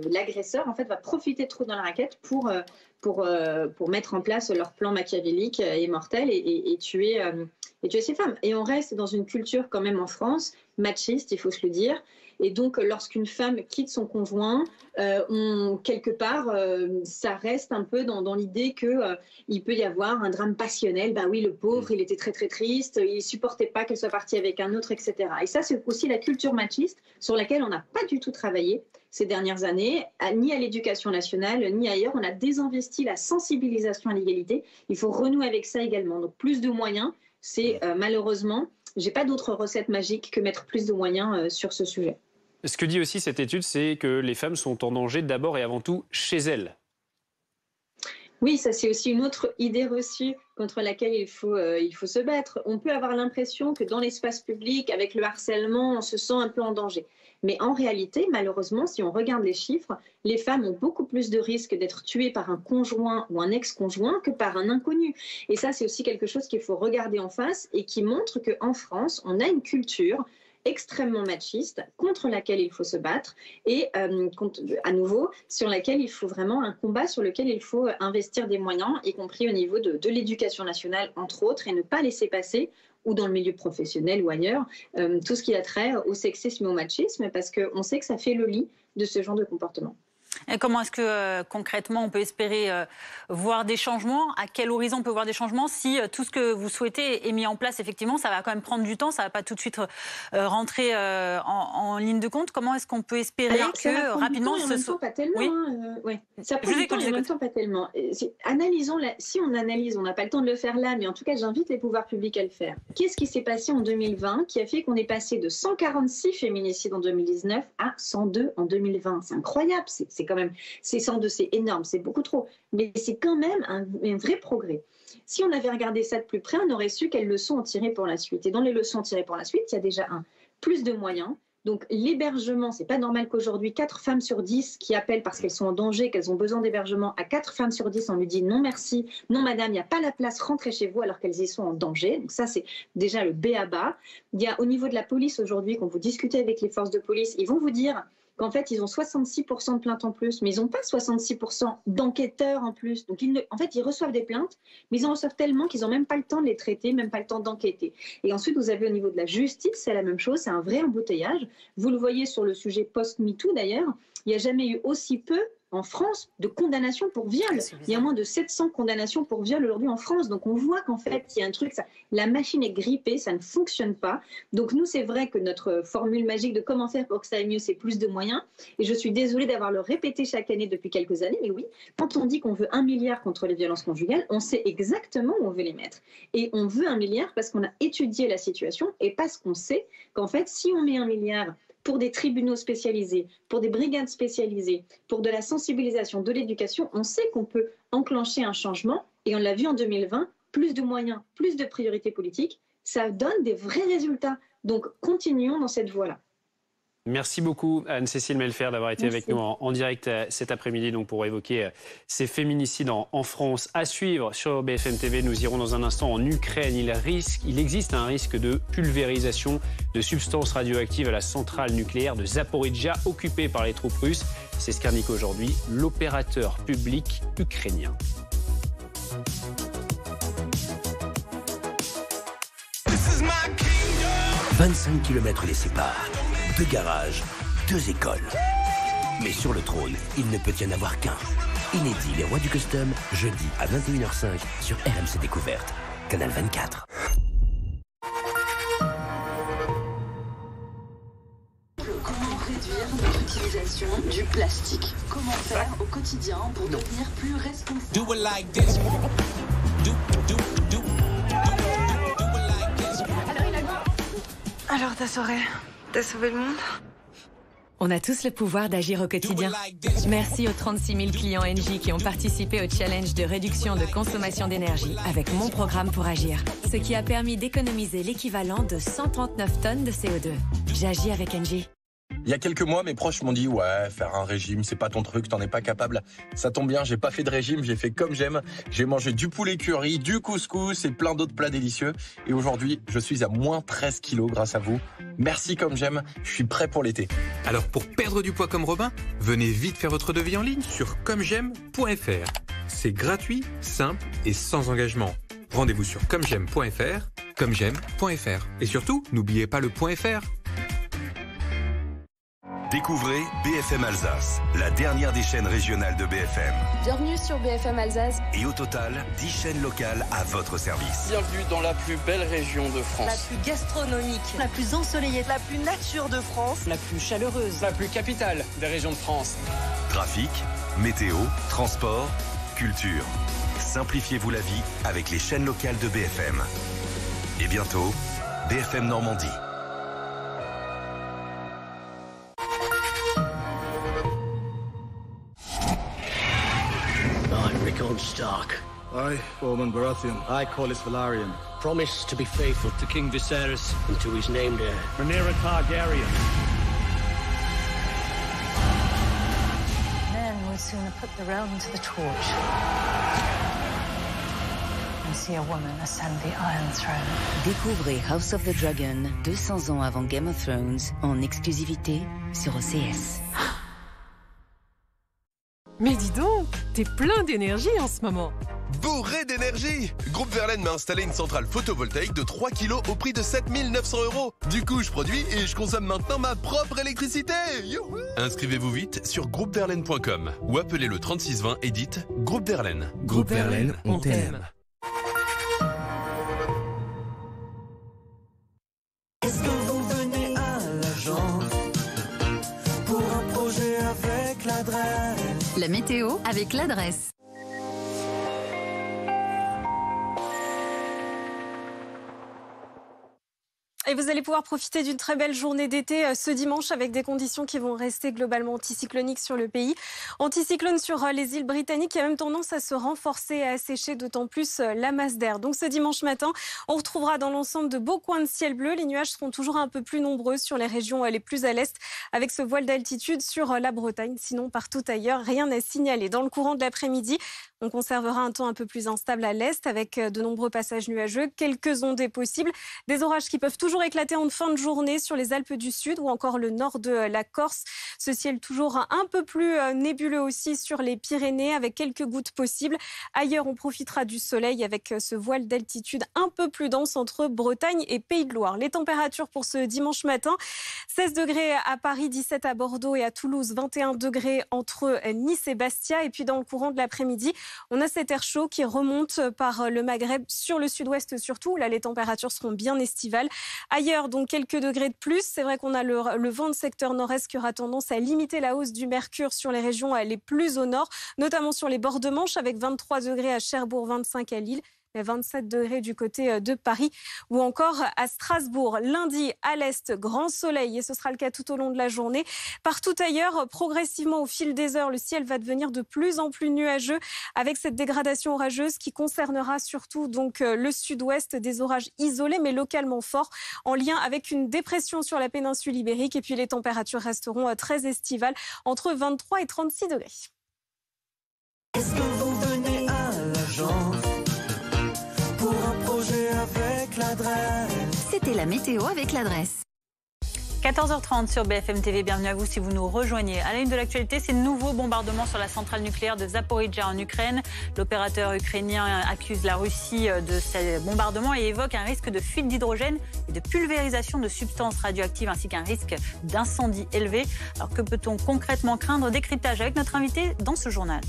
l'agresseur en fait, va profiter de trous dans la raquette pour mettre en place leur plan machiavélique et mortel et tuer ces femmes. Et on reste dans une culture quand même en France machiste, il faut se le dire. Et donc, lorsqu'une femme quitte son conjoint, quelque part, ça reste un peu dans l'idée qu'il peut y avoir un drame passionnel. Oui, le pauvre, il était très, très triste, il ne supportait pas qu'elle soit partie avec un autre, etc. Et ça, c'est aussi la culture machiste sur laquelle on n'a pas du tout travaillé ces dernières années, ni à l'éducation nationale, ni ailleurs. On a désinvesti la sensibilisation à l'égalité. Il faut renouer avec ça également. Donc, plus de moyens, c'est malheureusement, je n'ai pas d'autre recette magique que mettre plus de moyens sur ce sujet. Ce que dit aussi cette étude, c'est que les femmes sont en danger d'abord et avant tout chez elles. Oui, ça c'est aussi une autre idée reçue contre laquelle il faut se battre. On peut avoir l'impression que dans l'espace public, avec le harcèlement, on se sent un peu en danger. Mais en réalité, malheureusement, si on regarde les chiffres, les femmes ont beaucoup plus de risques d'être tuées par un conjoint ou un ex-conjoint que par un inconnu. Et ça, c'est aussi quelque chose qu'il faut regarder en face et qui montre qu'en France, on a une culture extrêmement machiste, contre laquelle il faut se battre et à nouveau sur laquelle il faut vraiment un combat sur lequel il faut investir des moyens, y compris au niveau de l'éducation nationale entre autres, et ne pas laisser passer ou dans le milieu professionnel ou ailleurs, tout ce qui a trait au sexisme et au machisme, parce qu'on sait que ça fait le lit de ce genre de comportement. Et comment est-ce que concrètement on peut espérer voir des changements ? À quel horizon on peut voir des changements si tout ce que vous souhaitez est mis en place? Effectivement, ça va quand même prendre du temps, ça ne va pas tout de suite rentrer en ligne de compte. Comment est-ce qu'on peut espérer que rapidement ce soit pas tellement, ça prend du temps et en même temps pas tellement. Si on analyse, on n'a pas le temps de le faire là, mais en tout cas j'invite les pouvoirs publics à le faire. Qu'est-ce qui s'est passé en 2020 qui a fait qu'on est passé de 146 féminicides en 2019 à 102 en 2020? C'est incroyable, c'est 102, c'est énorme, c'est beaucoup trop. Mais c'est quand même un vrai progrès. Si on avait regardé ça de plus près, on aurait su quelles leçons en tirer pour la suite. Et dans les leçons tirées pour la suite, il y a déjà plus de moyens. Donc l'hébergement, c'est pas normal qu'aujourd'hui 4 femmes sur 10 qui appellent parce qu'elles sont en danger, qu'elles ont besoin d'hébergement, à 4 femmes sur 10 on lui dit non merci, non madame, il n'y a pas la place, rentrez chez vous alors qu'elles y sont en danger. Donc ça c'est déjà le b.a.-ba. Il y a au niveau de la police aujourd'hui, quand vous discutez avec les forces de police, ils vont vous dire qu'en fait, ils ont 66% de plaintes en plus, mais ils n'ont pas 66% d'enquêteurs en plus. Donc, en fait, ils reçoivent des plaintes, mais ils en reçoivent tellement qu'ils n'ont même pas le temps de les traiter, même pas le temps d'enquêter. Et ensuite, vous avez au niveau de la justice, c'est la même chose, c'est un vrai embouteillage. Vous le voyez sur le sujet post-MeToo d'ailleurs, il n'y a jamais eu aussi peu en France de condamnations pour viol. Il y a moins de 700 condamnations pour viol aujourd'hui en France. Donc on voit qu'en fait, il y a un truc, la machine est grippée, ça ne fonctionne pas. Donc nous, c'est vrai que notre formule magique de comment faire pour que ça aille mieux, c'est plus de moyens. Et je suis désolée d'avoir le répété chaque année depuis quelques années, mais oui, quand on dit qu'on veut 1 milliard contre les violences conjugales, on sait exactement où on veut les mettre. Et on veut 1 milliard parce qu'on a étudié la situation et parce qu'on sait qu'en fait, si on met 1 milliard pour des tribunaux spécialisés, pour des brigades spécialisées, pour de la sensibilisation, de l'éducation, on sait qu'on peut enclencher un changement. Et on l'a vu en 2020, plus de moyens, plus de priorités politiques, ça donne des vrais résultats. Donc continuons dans cette voie-là. Merci beaucoup Anne-Cécile Melfer d'avoir été avec nous en direct cet après-midi donc pour évoquer ces féminicides en France. À suivre sur BFM TV, nous irons dans un instant en Ukraine. Il existe un risque de pulvérisation de substances radioactives à la centrale nucléaire de Zaporijjia occupée par les troupes russes. C'est ce qu'indique aujourd'hui l'opérateur public ukrainien. « 25 km les séparent. 2 garages, 2 écoles. Mais sur le trône, il ne peut y en avoir qu'un. Inédit, les rois du custom, jeudi à 21h05 sur RMC Découverte, Canal 24. Comment réduire notre utilisation du plastique? Comment faire au quotidien pour devenir plus responsable? Do it like this. Alors t'as sauvé le monde? On a tous le pouvoir d'agir au quotidien. Merci aux 36 000 clients Engie qui ont participé au challenge de réduction de consommation d'énergie avec mon programme pour agir. Ce qui a permis d'économiser l'équivalent de 139 tonnes de CO2. J'agis avec Engie. Il y a quelques mois, mes proches m'ont dit « Ouais, faire un régime, c'est pas ton truc, t'en es pas capable. » Ça tombe bien, j'ai pas fait de régime, j'ai fait comme j'aime. J'ai mangé du poulet curry, du couscous et plein d'autres plats délicieux. Et aujourd'hui, je suis à moins 13 kilos grâce à vous. Merci comme j'aime, je suis prêt pour l'été. Alors pour perdre du poids comme Robin, venez vite faire votre devis en ligne sur commej'aime.fr. C'est gratuit, simple et sans engagement. Rendez-vous sur commej'aime.fr, commej'aime.fr. Et surtout, n'oubliez pas le .fr. Découvrez BFM Alsace, la dernière des chaînes régionales de BFM. Bienvenue sur BFM Alsace. Et au total, 10 chaînes locales à votre service. Bienvenue dans la plus belle région de France. La plus gastronomique, la plus ensoleillée, la plus nature de France, la plus chaleureuse, la plus capitale des régions de France. Trafic, météo, transport, culture. Simplifiez-vous la vie avec les chaînes locales de BFM. Et bientôt, BFM Normandie. Stark. I, Ormond Baratheon. I, Corlys Velaryon. Promise to be faithful to King Viserys and to his named heir. Rhaenyra Targaryen. Men would sooner put the realm to the torch than see a woman ascend the Iron Throne. Découvrez House of the Dragon 200 ans avant Game of Thrones en exclusivité sur OCS. Mais dis donc, t'es plein d'énergie en ce moment. Bourré d'énergie! Groupe Verlaine m'a installé une centrale photovoltaïque de 3 kilos au prix de 7 900 €. Du coup, je produis et je consomme maintenant ma propre électricité. Youhou! Inscrivez-vous vite sur groupeverlaine.com ou appelez le 36 20 et dites Groupe Verlaine. Groupe Verlaine, on t'aime. Est-ce que vous venez à l'agence pour un projet avec l'adresse? La météo avec l'adresse. Et vous allez pouvoir profiter d'une très belle journée d'été ce dimanche avec des conditions qui vont rester globalement anticycloniques sur le pays. Anticyclone sur les îles britanniques qui a même tendance à se renforcer et à assécher d'autant plus la masse d'air. Donc ce dimanche matin, on retrouvera dans l'ensemble de beaux coins de ciel bleu. Les nuages seront toujours un peu plus nombreux sur les régions les plus à l'est avec ce voile d'altitude sur la Bretagne. Sinon, partout ailleurs, rien à signaler. Dans le courant de l'après-midi, on conservera un temps un peu plus instable à l'est avec de nombreux passages nuageux, quelques ondées possibles, des orages qui peuvent toujours toujours éclaté en fin de journée sur les Alpes du Sud ou encore le nord de la Corse. Ce ciel toujours un peu plus nébuleux aussi sur les Pyrénées avec quelques gouttes possibles. Ailleurs, on profitera du soleil avec ce voile d'altitude un peu plus dense entre Bretagne et Pays de Loire. Les températures pour ce dimanche matin, 16 degrés à Paris, 17 à Bordeaux et à Toulouse, 21 degrés entre Nice et Bastia. Et puis dans le courant de l'après-midi, on a cet air chaud qui remonte par le Maghreb sur le sud-ouest surtout. Là, les températures seront bien estivales. Ailleurs, donc quelques degrés de plus. C'est vrai qu'on a le vent de secteur nord-est qui aura tendance à limiter la hausse du mercure sur les régions les plus au nord, notamment sur les bords de Manche avec 23 degrés à Cherbourg, 25 à Lille. 27 degrés du côté de Paris ou encore à Strasbourg. Lundi, à l'est, grand soleil et ce sera le cas tout au long de la journée. Partout ailleurs, progressivement au fil des heures, le ciel va devenir de plus en plus nuageux avec cette dégradation orageuse qui concernera surtout donc le sud-ouest, des orages isolés mais localement forts en lien avec une dépression sur la péninsule ibérique. Et puis les températures resteront très estivales entre 23 et 36 degrés. Est-ce que vous venez à l'agence pour un projet avec l'adresse? C'était la météo avec l'adresse. 14h30 sur BFM TV, bienvenue à vous si vous nous rejoignez. À la une de l'actualité, ces nouveaux bombardements sur la centrale nucléaire de Zaporijia en Ukraine. L'opérateur ukrainien accuse la Russie de ces bombardements et évoque un risque de fuite d'hydrogène et de pulvérisation de substances radioactives ainsi qu'un risque d'incendie élevé. Alors que peut-on concrètement craindre? Décryptage avec notre invité dans ce journal.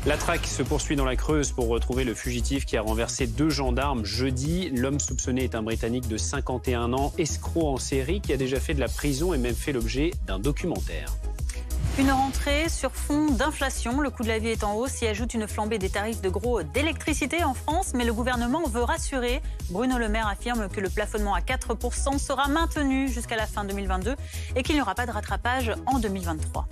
La traque se poursuit dans la Creuse pour retrouver le fugitif qui a renversé 2 gendarmes jeudi. L'homme soupçonné est un Britannique de 51 ans, escroc en série qui a déjà fait de la prison et même fait l'objet d'un documentaire. Une rentrée sur fond d'inflation. Le coût de la vie est en hausse. S'y ajoute une flambée des tarifs de gros d'électricité en France. Mais le gouvernement veut rassurer. Bruno Le Maire affirme que le plafonnement à 4% sera maintenu jusqu'à la fin 2022 et qu'il n'y aura pas de rattrapage en 2023.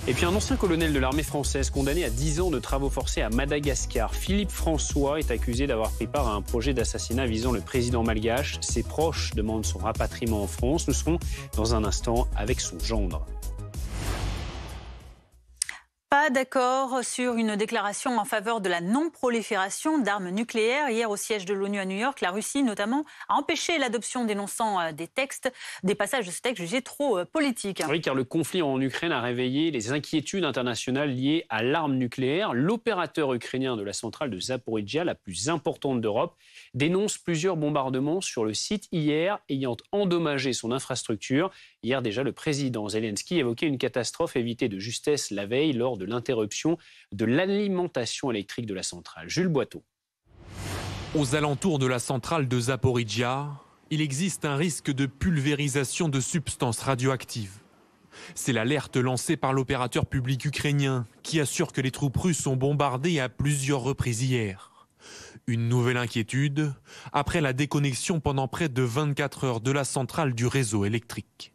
Et puis un ancien colonel de l'armée française condamné à 10 ans de travaux forcés à Madagascar. Philippe François est accusé d'avoir pris part à un projet d'assassinat visant le président malgache. Ses proches demandent son rapatriement en France. Nous serons dans un instant avec son gendre. Pas d'accord sur une déclaration en faveur de la non-prolifération d'armes nucléaires. Hier, au siège de l'ONU à New York, la Russie notamment a empêché l'adoption dénonçant des passages de ce texte jugés trop politiques. Oui, car le conflit en Ukraine a réveillé les inquiétudes internationales liées à l'arme nucléaire. L'opérateur ukrainien de la centrale de Zaporijia, la plus importante d'Europe, dénonce plusieurs bombardements sur le site hier, ayant endommagé son infrastructure. Hier déjà, le président Zelensky évoquait une catastrophe évitée de justesse la veille lors de l'interruption de l'alimentation électrique de la centrale. Jules Boiteau. Aux alentours de la centrale de Zaporijia, il existe un risque de pulvérisation de substances radioactives. C'est l'alerte lancée par l'opérateur public ukrainien qui assure que les troupes russes ont bombardé à plusieurs reprises hier. Une nouvelle inquiétude après la déconnexion pendant près de 24 heures de la centrale du réseau électrique.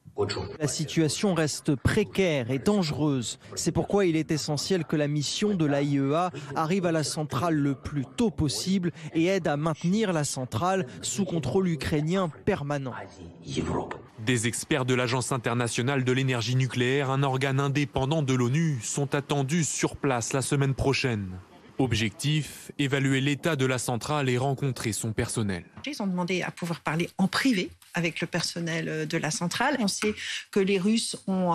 La situation reste précaire et dangereuse. C'est pourquoi il est essentiel que la mission de l'AIEA arrive à la centrale le plus tôt possible et aide à maintenir la centrale sous contrôle ukrainien permanent. Des experts de l'Agence internationale de l'énergie nucléaire, un organe indépendant de l'ONU, sont attendus sur place la semaine prochaine. Objectif, évaluer l'état de la centrale et rencontrer son personnel. Ils ont demandé à pouvoir parler en privé avec le personnel de la centrale. On sait que les Russes ont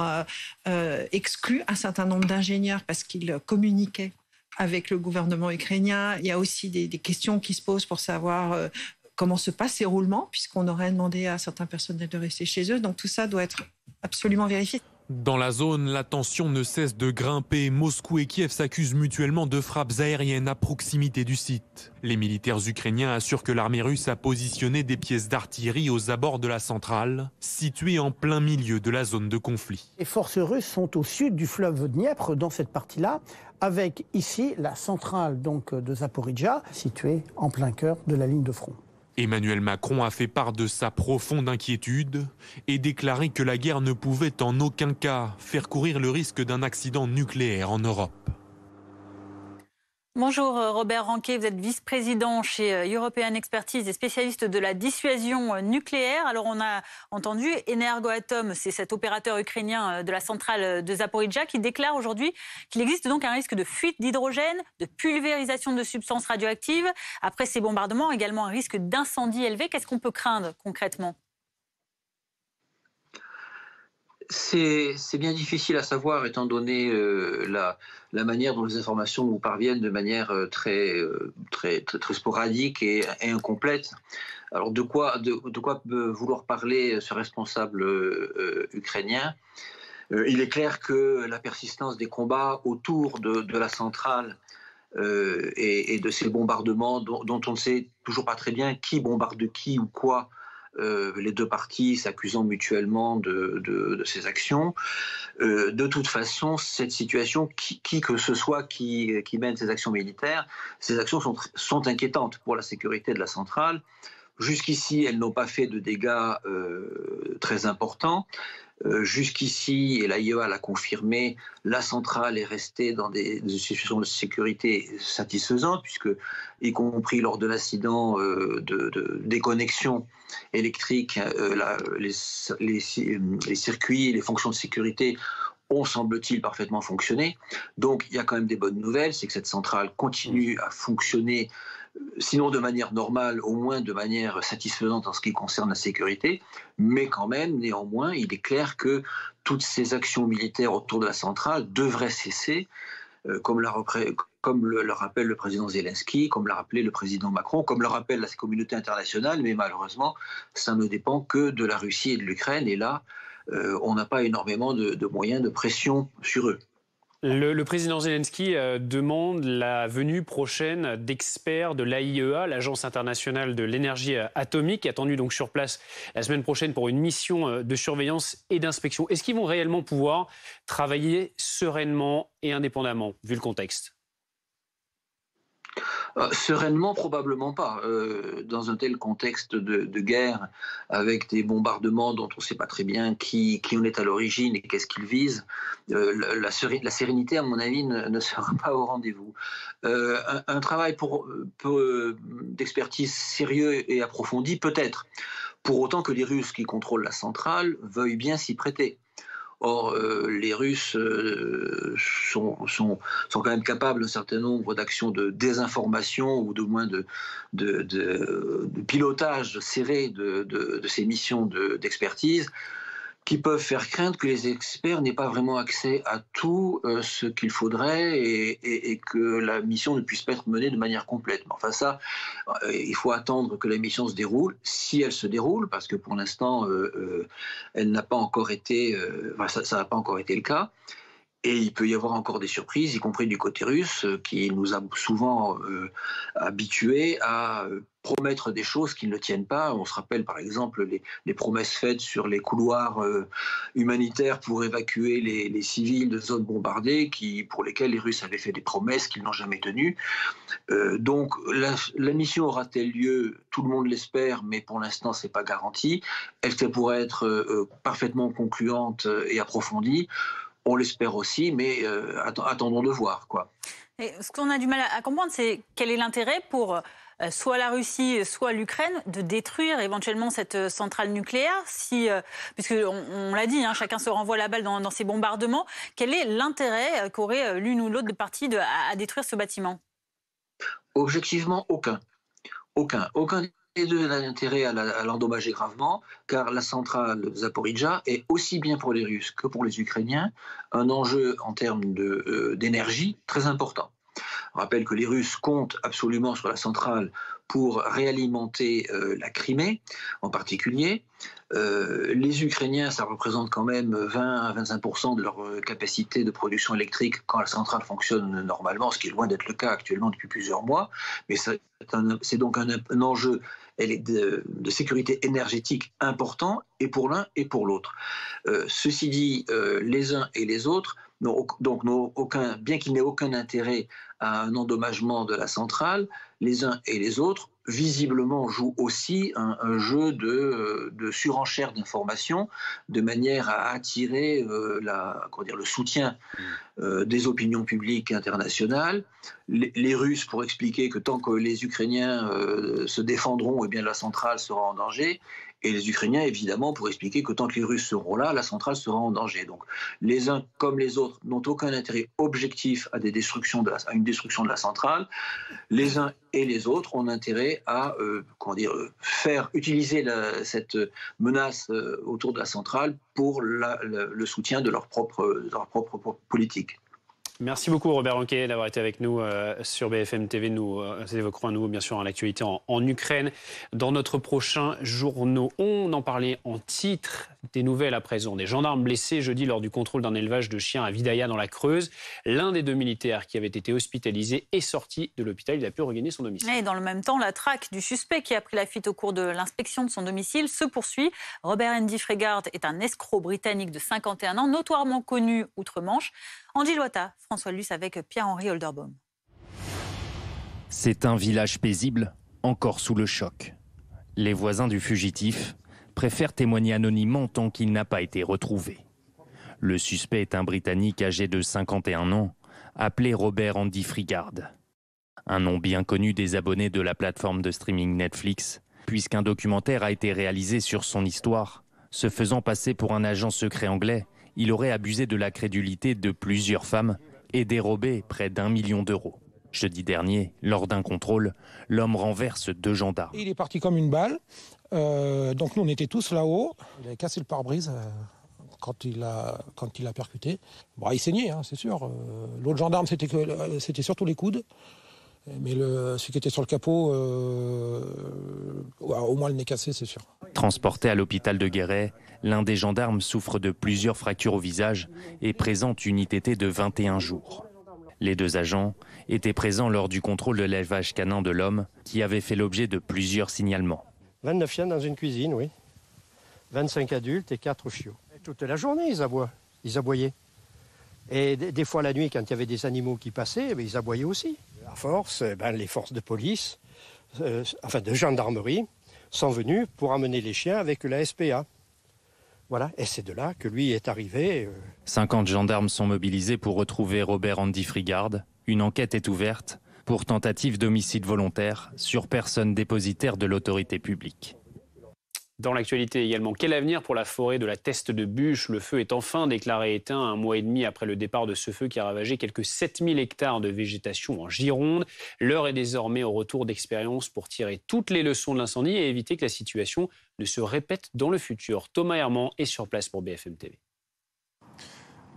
exclu un certain nombre d'ingénieurs parce qu'ils communiquaient avec le gouvernement ukrainien. Il y a aussi des questions qui se posent pour savoir comment se passent ces roulements, puisqu'on aurait demandé à certains personnels de rester chez eux. Donc tout ça doit être absolument vérifié. Dans la zone, la tension ne cesse de grimper. Moscou et Kiev s'accusent mutuellement de frappes aériennes à proximité du site. Les militaires ukrainiens assurent que l'armée russe a positionné des pièces d'artillerie aux abords de la centrale, située en plein milieu de la zone de conflit. Les forces russes sont au sud du fleuve Dniepr, dans cette partie-là, avec ici la centrale donc, de Zaporijia, située en plein cœur de la ligne de front. Emmanuel Macron a fait part de sa profonde inquiétude et déclaré que la guerre ne pouvait en aucun cas faire courir le risque d'un accident nucléaire en Europe. Bonjour Robert Ranquet, vous êtes vice-président chez European Expertise et spécialiste de la dissuasion nucléaire. Alors on a entendu Energoatom, c'est cet opérateur ukrainien de la centrale de Zaporijia qui déclare aujourd'hui qu'il existe donc un risque de fuite d'hydrogène, de pulvérisation de substances radioactives. Après ces bombardements, également un risque d'incendie élevé. Qu'est-ce qu'on peut craindre concrètement ? C'est bien difficile à savoir, étant donné la manière dont les informations nous parviennent de manière très sporadique et incomplète. Alors de quoi peut vouloir parler ce responsable ukrainien? Il est clair que la persistance des combats autour de la centrale et de ces bombardements dont on ne sait toujours pas très bien qui bombarde qui ou quoi, les deux parties s'accusant mutuellement de ces actions. De toute façon, cette situation, qui que ce soit qui mène ces actions militaires, ces actions sont inquiétantes pour la sécurité de la centrale. Jusqu'ici, elles n'ont pas fait de dégâts très importants. Jusqu'ici, et l'AIEA l'a confirmé, la centrale est restée dans des situations de sécurité satisfaisantes, puisque, y compris lors de l'accident de déconnexion électrique, les circuits, les fonctions de sécurité ont, semble-t-il, parfaitement fonctionné. Donc il y a quand même des bonnes nouvelles, c'est que cette centrale continue à fonctionner, sinon de manière normale, au moins de manière satisfaisante en ce qui concerne la sécurité. Mais quand même, néanmoins, il est clair que toutes ces actions militaires autour de la centrale devraient cesser, comme le rappelle le président Zelensky, comme l'a rappelé le président Macron, comme le rappelle la communauté internationale. Mais malheureusement, ça ne dépend que de la Russie et de l'Ukraine. Et là, on n'a pas énormément de moyens de pression sur eux. Le président Zelensky demande la venue prochaine d'experts de l'AIEA, l'Agence internationale de l'énergie atomique, attendue donc sur place la semaine prochaine pour une mission de surveillance et d'inspection. Est-ce qu'ils vont réellement pouvoir travailler sereinement et indépendamment, vu le contexte ? Sereinement, probablement pas. Dans un tel contexte de guerre, avec des bombardements dont on ne sait pas très bien qui en est à l'origine et qu'est-ce qu'ils visent, la sérénité, à mon avis, ne sera pas au rendez-vous. Un travail d'expertise sérieux et approfondi, peut-être, pour autant que les Russes qui contrôlent la centrale veuillent bien s'y prêter. Or, les Russes sont quand même capables d'un certain nombre d'actions de désinformation ou de moins de pilotage serré de ces missions d'expertise qui peuvent faire craindre que les experts n'aient pas vraiment accès à tout ce qu'il faudrait et que la mission ne puisse pas être menée de manière complète. Mais enfin ça, il faut attendre que la mission se déroule, si elle se déroule, parce que pour l'instant, elle n'a pas encore été, ça n'a pas encore été le cas. Et il peut y avoir encore des surprises, y compris du côté russe, qui nous a souvent habitués à promettre des choses qui ne tiennent pas. On se rappelle par exemple les promesses faites sur les couloirs humanitaires pour évacuer les civils de zones bombardées, pour lesquelles les Russes avaient fait des promesses qu'ils n'ont jamais tenues. Donc la mission aura-t-elle lieu? Tout le monde l'espère, mais pour l'instant c'est pas garanti. Est-ce qu'elle pourrait être parfaitement concluante et approfondie? On l'espère aussi, mais attendons de voir, quoi. Et ce qu'on a du mal à comprendre, c'est quel est l'intérêt pour soit la Russie, soit l'Ukraine de détruire éventuellement cette centrale nucléaire, puisqu'on l'a dit, chacun se renvoie la balle dans ces bombardements. Quel est l'intérêt qu'aurait l'une ou l'autre partie à détruire ce bâtiment? Objectivement, aucun. Aucun des deux n'a intérêt à l'endommager gravement, car la centrale de Zaporijjia est aussi bien pour les Russes que pour les Ukrainiens un enjeu en termes d'énergie très important. On rappelle que les Russes comptent absolument sur la centrale pour réalimenter la Crimée en particulier. Les Ukrainiens, ça représente quand même 20 à 25% de leur capacité de production électrique quand la centrale fonctionne normalement, ce qui est loin d'être le cas actuellement depuis plusieurs mois. Mais c'est donc un enjeu de sécurité énergétique important, et pour l'un et pour l'autre. Ceci dit, les uns et les autres n'ont aucun, bien qu'il n'ait aucun intérêt à un endommagement de la centrale, les uns et les autres visiblement jouent aussi un jeu de surenchère d'informations de manière à attirer le soutien des opinions publiques internationales. Les Russes pour expliquer que tant que les Ukrainiens se défendront, eh bien la centrale sera en danger. et les Ukrainiens, évidemment, pour expliquer que tant que les Russes seront là, la centrale sera en danger. Donc les uns comme les autres n'ont aucun intérêt objectif à une destruction de la centrale. Les uns et les autres ont intérêt à faire utiliser cette menace autour de la centrale pour le soutien de leur propre politique. Merci beaucoup Robert Anquet d'avoir été avec nous sur BFM TV. Nous évoquerons à nouveau bien sûr l'actualité en Ukraine dans notre prochain journaux. On en parlait en titre des nouvelles à présent. Des gendarmes blessés jeudi lors du contrôle d'un élevage de chiens à Vidaya dans la Creuse. L'un des deux militaires qui avait été hospitalisé est sorti de l'hôpital. Il a pu regagner son domicile. Et dans le même temps, la traque du suspect qui a pris la fuite au cours de l'inspection de son domicile se poursuit. Robert Andy Freegard est un escroc britannique de 51 ans, notoirement connu outre-Manche. Andy Loita, François Luce avec Pierre-Henri Holderbaum. C'est un village paisible, encore sous le choc. Les voisins du fugitif préfèrent témoigner anonymement tant qu'il n'a pas été retrouvé. Le suspect est un Britannique âgé de 51 ans, appelé Robert Andy Freegard. Un nom bien connu des abonnés de la plateforme de streaming Netflix, puisqu'un documentaire a été réalisé sur son histoire. Se faisant passer pour un agent secret anglais, il aurait abusé de la crédulité de plusieurs femmes et dérobé près d'1 million d'euros. Jeudi dernier, lors d'un contrôle, l'homme renverse 2 gendarmes. Il est parti comme une balle. Donc nous, on était tous là-haut. Il a cassé le pare-brise quand il a percuté. Bon, il saignait, hein, c'est sûr. L'autre gendarme, c'était surtout les coudes. Mais celui qui était sur le capot, au moins le nez cassé, c'est sûr. Transporté à l'hôpital de Guéret, l'un des gendarmes souffre de plusieurs fractures au visage et présente une ITT de 21 jours. Les 2 agents étaient présents lors du contrôle de l'élevage canin de l'homme qui avait fait l'objet de plusieurs signalements. 29 chiens dans une cuisine, oui. 25 adultes et 4 chiots. Toute la journée, ils aboyaient. Et des fois la nuit, quand il y avait des animaux qui passaient, ils aboyaient aussi. À force, les forces de police, de gendarmerie, sont venues pour amener les chiens avec la SPA. Voilà, et c'est de là que lui est arrivé. 50 gendarmes sont mobilisés pour retrouver Robert Andy Freegard. Une enquête est ouverte pour tentative d'homicide volontaire sur personne dépositaire de l'autorité publique. Dans l'actualité également, quel avenir pour la forêt de la Teste de Buch? Le feu est enfin déclaré éteint 1 mois et demi après le départ de ce feu qui a ravagé quelques 7000 hectares de végétation en Gironde. L'heure est désormais au retour d'expérience pour tirer toutes les leçons de l'incendie et éviter que la situation ne se répète dans le futur. Thomas Herman est sur place pour BFM TV.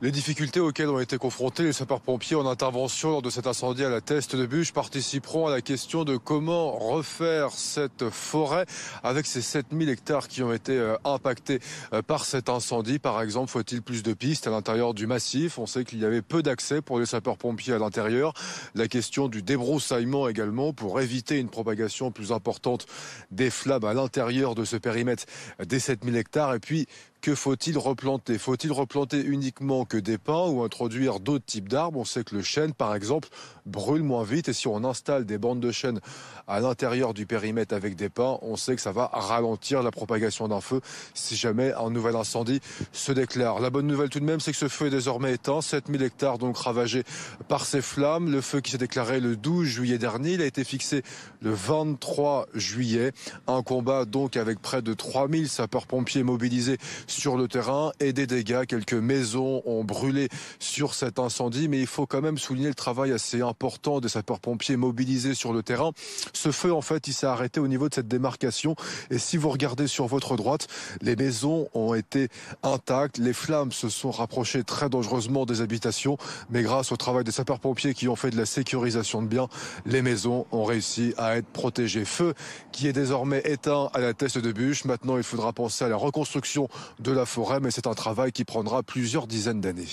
Les difficultés auxquelles ont été confrontés les sapeurs-pompiers en intervention lors de cet incendie à la Teste de Buch participeront à la question de comment refaire cette forêt avec ces 7000 hectares qui ont été impactés par cet incendie. Par exemple, faut-il plus de pistes à l'intérieur du massif? On sait qu'il y avait peu d'accès pour les sapeurs-pompiers à l'intérieur. La question du débroussaillement également pour éviter une propagation plus importante des flammes à l'intérieur de ce périmètre des 7000 hectares. Et puis, que faut-il replanter? Faut-il replanter uniquement que des pins ou introduire d'autres types d'arbres? On sait que le chêne, par exemple, brûle moins vite. Et si on installe des bandes de chêne à l'intérieur du périmètre avec des pins, on sait que ça va ralentir la propagation d'un feu si jamais un nouvel incendie se déclare. La bonne nouvelle tout de même, c'est que ce feu est désormais éteint. 7000 hectares donc ravagés par ces flammes. Le feu qui s'est déclaré le 12 juillet dernier, il a été fixé le 23 juillet. Un combat donc avec près de 3000 sapeurs-pompiers mobilisés sur le terrain et des dégâts. Quelques maisons ont brûlé sur cet incendie, mais il faut quand même souligner le travail assez important des sapeurs-pompiers mobilisés sur le terrain. Ce feu, en fait, il s'est arrêté au niveau de cette démarcation. Et si vous regardez sur votre droite, les maisons ont été intactes. Les flammes se sont rapprochées très dangereusement des habitations. Mais grâce au travail des sapeurs-pompiers qui ont fait de la sécurisation de biens, les maisons ont réussi à être protégées. Feu qui est désormais éteint à la Teste de Buch. Maintenant, il faudra penser à la reconstruction de la forêt, mais c'est un travail qui prendra plusieurs dizaines d'années.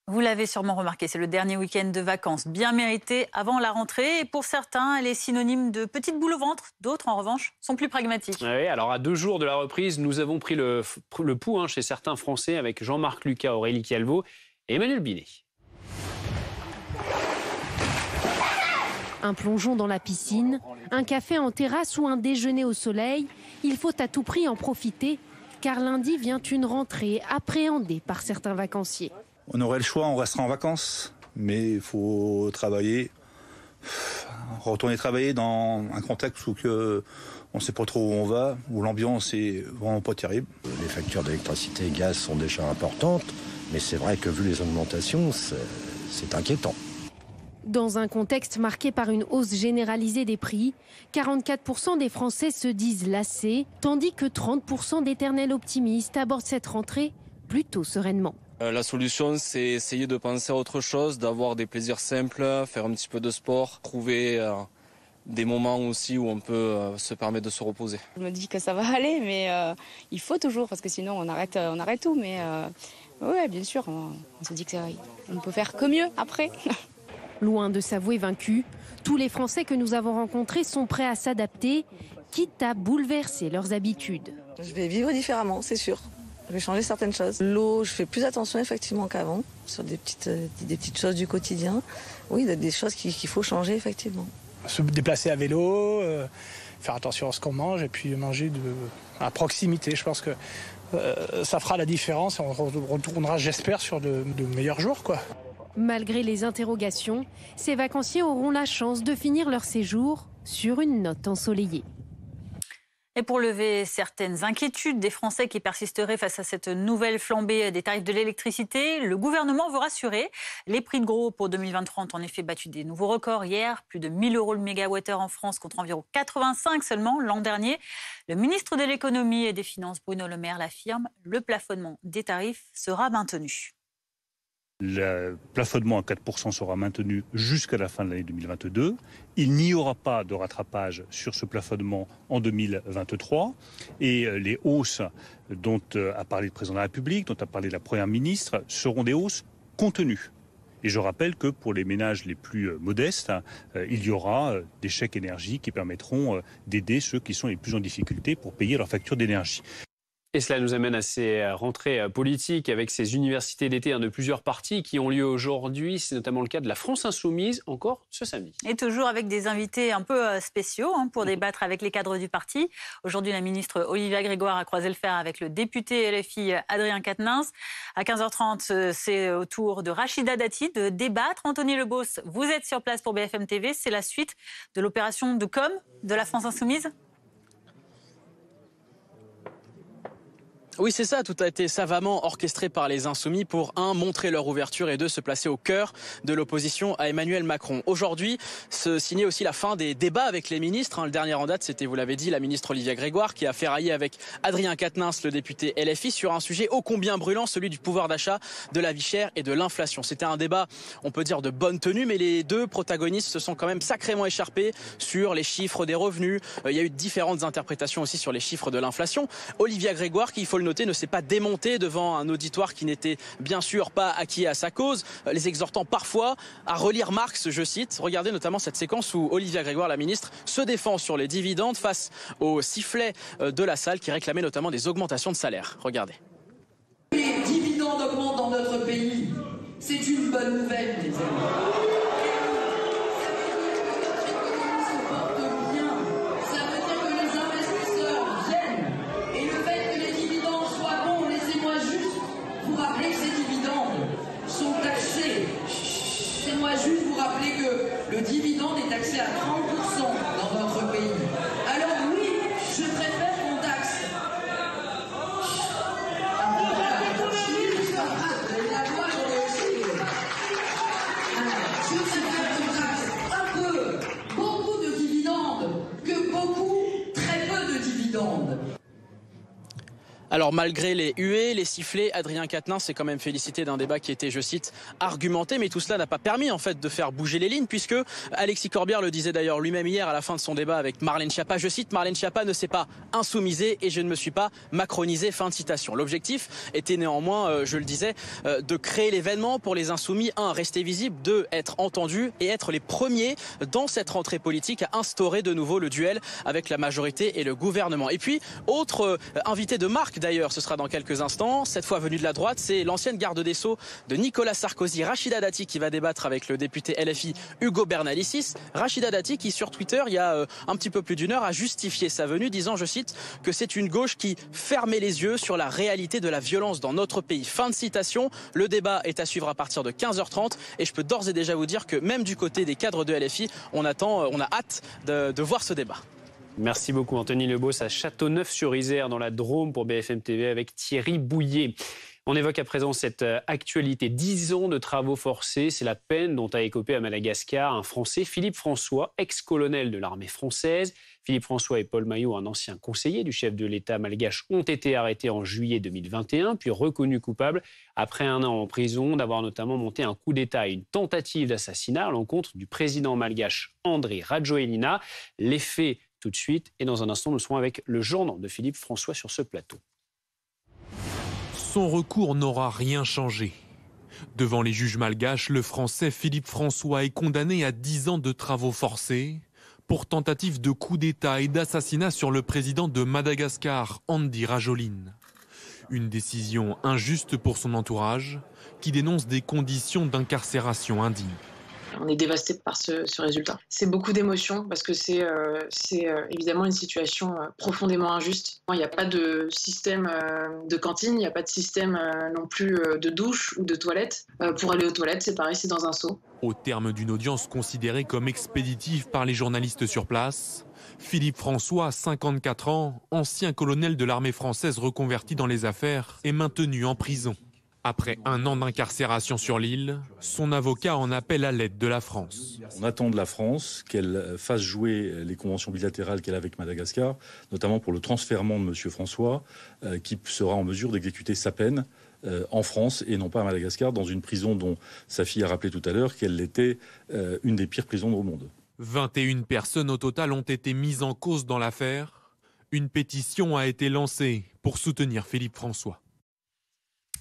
Vous l'avez sûrement remarqué, c'est le dernier week-end de vacances bien mérité avant la rentrée. Et pour certains, elle est synonyme de petite boule au ventre. D'autres, en revanche, sont plus pragmatiques. Oui, alors à 2 jours de la reprise, nous avons pris le pouls chez certains Français avec Jean-Marc Lucas, Aurélie Calvo et Emmanuel Binet. Un plongeon dans la piscine, un café en terrasse ou un déjeuner au soleil, il faut à tout prix en profiter, car lundi vient une rentrée appréhendée par certains vacanciers. On aurait le choix, on restera en vacances, mais il faut travailler. retourner travailler dans un contexte où on ne sait pas trop où on va, où l'ambiance est vraiment pas terrible. Les factures d'électricité et gaz sont déjà importantes, mais c'est vrai que vu les augmentations, c'est inquiétant. Dans un contexte marqué par une hausse généralisée des prix, 44% des Français se disent lassés, tandis que 30% d'éternels optimistes abordent cette rentrée plutôt sereinement. La solution, c'est essayer de penser à autre chose, d'avoir des plaisirs simples, faire un petit peu de sport, trouver des moments aussi où on peut se permettre de se reposer. Je me dis que ça va aller, mais il faut toujours, parce que sinon on arrête tout. Mais oui, bien sûr, on se dit qu'on ne peut faire que mieux après. Loin de s'avouer vaincu, tous les Français que nous avons rencontrés sont prêts à s'adapter, quitte à bouleverser leurs habitudes. Je vais vivre différemment, c'est sûr. Je vais changer certaines choses. L'eau, je fais plus attention effectivement qu'avant, sur des petites choses du quotidien. Oui, il y a des choses qu'il faut changer effectivement. Se déplacer à vélo, faire attention à ce qu'on mange et puis manger à proximité. Je pense que ça fera la différence et on retournera, j'espère, sur de meilleurs jours, quoi. Malgré les interrogations, ces vacanciers auront la chance de finir leur séjour sur une note ensoleillée. Et pour lever certaines inquiétudes des Français qui persisteraient face à cette nouvelle flambée des tarifs de l'électricité, le gouvernement veut rassurer. Les prix de gros pour 2023 ont en effet battu des nouveaux records hier. Plus de 1 000 € le mégawattheure en France contre environ 85 seulement l'an dernier. Le ministre de l'économie et des finances, Bruno Le Maire, l'affirme, le plafonnement des tarifs sera maintenu. Le plafonnement à 4% sera maintenu jusqu'à la fin de l'année 2022. Il n'y aura pas de rattrapage sur ce plafonnement en 2023. Et les hausses dont a parlé le président de la République, dont a parlé la première ministre, seront des hausses contenues. Et je rappelle que pour les ménages les plus modestes, il y aura des chèques énergie qui permettront d'aider ceux qui sont les plus en difficulté pour payer leur facture d'énergie. Et cela nous amène à ces rentrées politiques avec ces universités d'été de plusieurs partis qui ont lieu aujourd'hui. C'est notamment le cas de la France Insoumise, encore ce samedi. Et toujours avec des invités un peu spéciaux pour débattre avec les cadres du parti. Aujourd'hui, la ministre Olivia Grégoire a croisé le fer avec le député LFI Adrien Quatennens. À 15h30, c'est au tour de Rachida Dati de débattre. Anthony Lebos, vous êtes sur place pour BFM TV. C'est la suite de l'opération de com' de la France Insoumise ? Oui, c'est ça. Tout a été savamment orchestré par les Insoumis pour, 1, montrer leur ouverture et 2, se placer au cœur de l'opposition à Emmanuel Macron. Aujourd'hui, se signait aussi la fin des débats avec les ministres. Le dernier en date, c'était, vous l'avez dit, la ministre Olivia Grégoire qui a ferraillé avec Adrien Quatennens, le député LFI, sur un sujet ô combien brûlant, celui du pouvoir d'achat, de la vie chère et de l'inflation. C'était un débat, on peut dire, de bonne tenue, mais les deux protagonistes se sont quand même sacrément écharpés sur les chiffres des revenus. Il y a eu différentes interprétations aussi sur les chiffres de l'inflation. Olivia Grégoire, qui, il faut le noter, ne s'est pas démonté devant un auditoire qui n'était bien sûr pas acquis à sa cause, les exhortant parfois à relire Marx, je cite. Regardez notamment cette séquence où Olivia Grégoire, la ministre, se défend sur les dividendes face au sifflet de la salle qui réclamait notamment des augmentations de salaire. Regardez. Les dividendes augmentent dans notre pays. C'est une bonne nouvelle, mes amis. Laissez-moi juste vous rappeler que le dividende est taxé à 30% dans notre pays. Alors oui, je préfère qu'on taxe. Je préfère qu'on taxe un peu, beaucoup de dividendes, que beaucoup, très peu de dividendes. Alors malgré les huées, les sifflets, Adrien Quatennens s'est quand même félicité d'un débat qui était, je cite, argumenté, mais tout cela n'a pas permis en fait de faire bouger les lignes, puisque Alexis Corbière le disait d'ailleurs lui-même hier à la fin de son débat avec Marlène Schiappa, je cite, Marlène Schiappa ne s'est pas insoumisée et je ne me suis pas macronisé, fin de citation. L'objectif était néanmoins, je le disais, de créer l'événement pour les insoumis, 1, rester visible, 2, être entendu et être les premiers dans cette rentrée politique à instaurer de nouveau le duel avec la majorité et le gouvernement. Et puis, autre invité de marque d'ailleurs, ce sera dans quelques instants. Cette fois venue de la droite, c'est l'ancienne garde des Sceaux de Nicolas Sarkozy, Rachida Dati, qui va débattre avec le député LFI Hugo Bernalicis. Rachida Dati qui, sur Twitter, il y a un petit peu plus d'une heure, a justifié sa venue, disant, je cite, que c'est une gauche qui fermait les yeux sur la réalité de la violence dans notre pays. Fin de citation. Le débat est à suivre à partir de 15h30 et je peux d'ores et déjà vous dire que même du côté des cadres de LFI, on a hâte de voir ce débat. Merci beaucoup Anthony Lebos à Châteauneuf-sur-Isère dans la Drôme pour BFM TV avec Thierry Bouillet. On évoque à présent cette actualité. 10 ans de travaux forcés, c'est la peine dont a écopé à Madagascar un Français, Philippe François, ex-colonel de l'armée française. Philippe François et Paul Maillot, un ancien conseiller du chef de l'État malgache, ont été arrêtés en juillet 2021, puis reconnus coupables après un an en prison d'avoir notamment monté un coup d'État et une tentative d'assassinat à l'encontre du président malgache Andry Rajoelina. Les faits tout de suite, et dans un instant, nous serons avec le gendre de Philippe François sur ce plateau. Son recours n'aura rien changé. Devant les juges malgaches, le Français Philippe François est condamné à 10 ans de travaux forcés pour tentative de coup d'État et d'assassinat sur le président de Madagascar, Andry Rajoelina. Une décision injuste pour son entourage, qui dénonce des conditions d'incarcération indignes. On est dévasté par ce résultat. C'est beaucoup d'émotions parce que c'est évidemment une situation profondément injuste. Il n'y a pas de système de cantine, il n'y a pas de système non plus de douche ou de toilette. Pour aller aux toilettes, c'est pareil, c'est dans un seau. Au terme d'une audience considérée comme expéditive par les journalistes sur place, Philippe François, 54 ans, ancien colonel de l'armée française reconverti dans les affaires, est maintenu en prison. Après un an d'incarcération sur l'île, son avocat en appelle à l'aide de la France. On attend de la France qu'elle fasse jouer les conventions bilatérales qu'elle a avec Madagascar, notamment pour le transfèrement de M. François, qui sera en mesure d'exécuter sa peine en France et non pas à Madagascar, dans une prison dont sa fille a rappelé tout à l'heure qu'elle était une des pires prisons au monde. 21 personnes au total ont été mises en cause dans l'affaire. Une pétition a été lancée pour soutenir Philippe François.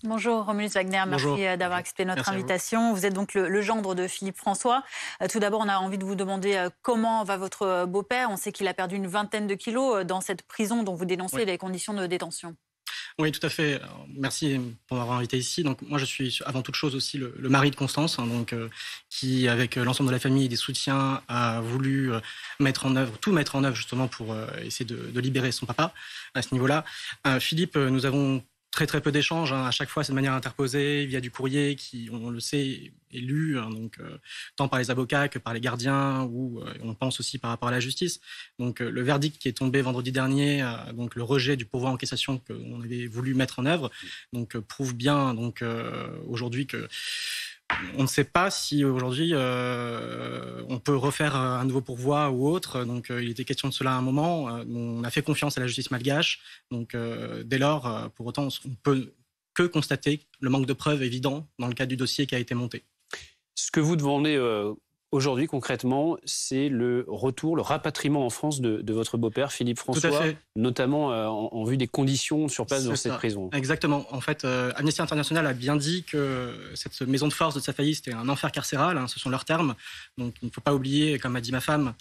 Bonjour Romulus Wagner, Bonjour. Merci d'avoir accepté notre Merci invitation. Vous êtes donc le gendre de Philippe François. Tout d'abord, on a envie de vous demander comment va votre beau-père. On sait qu'il a perdu une vingtaine de kilos dans cette prison dont vous dénoncez les conditions de détention. Oui, tout à fait. Alors, merci pour m'avoir invité ici. Donc, moi, je suis avant toute chose aussi le mari de Constance, qui, avec l'ensemble de la famille et des soutiens, a voulu mettre en œuvre justement pour essayer de libérer son papa à ce niveau-là. Philippe, nous avons très très peu d'échanges, à chaque fois c'est de manière interposée, via du courrier qui, on le sait, est lu, tant par les avocats que par les gardiens, ou on pense aussi par rapport à la justice. Donc le verdict qui est tombé vendredi dernier, donc le rejet du pourvoi en cassation qu'on avait voulu mettre en œuvre, prouve bien aujourd'hui que on ne sait pas si aujourd'hui on peut refaire un nouveau pourvoi ou autre. Donc il était question de cela à un moment. On a fait confiance à la justice malgache. Donc dès lors, pour autant, on peut que constater le manque de preuves évident dans le cadre du dossier qui a été monté. Ce que vous demandez aujourd'hui, concrètement, c'est le retour, le rapatriement en France de votre beau-père, Philippe François, Tout à fait. notamment en vue des conditions sur place dans cette prison. Exactement. En fait, Amnesty International a bien dit que cette maison de force de Safaï, c'était un enfer carcéral, ce sont leurs termes. Donc il ne faut pas oublier, comme a dit ma femme,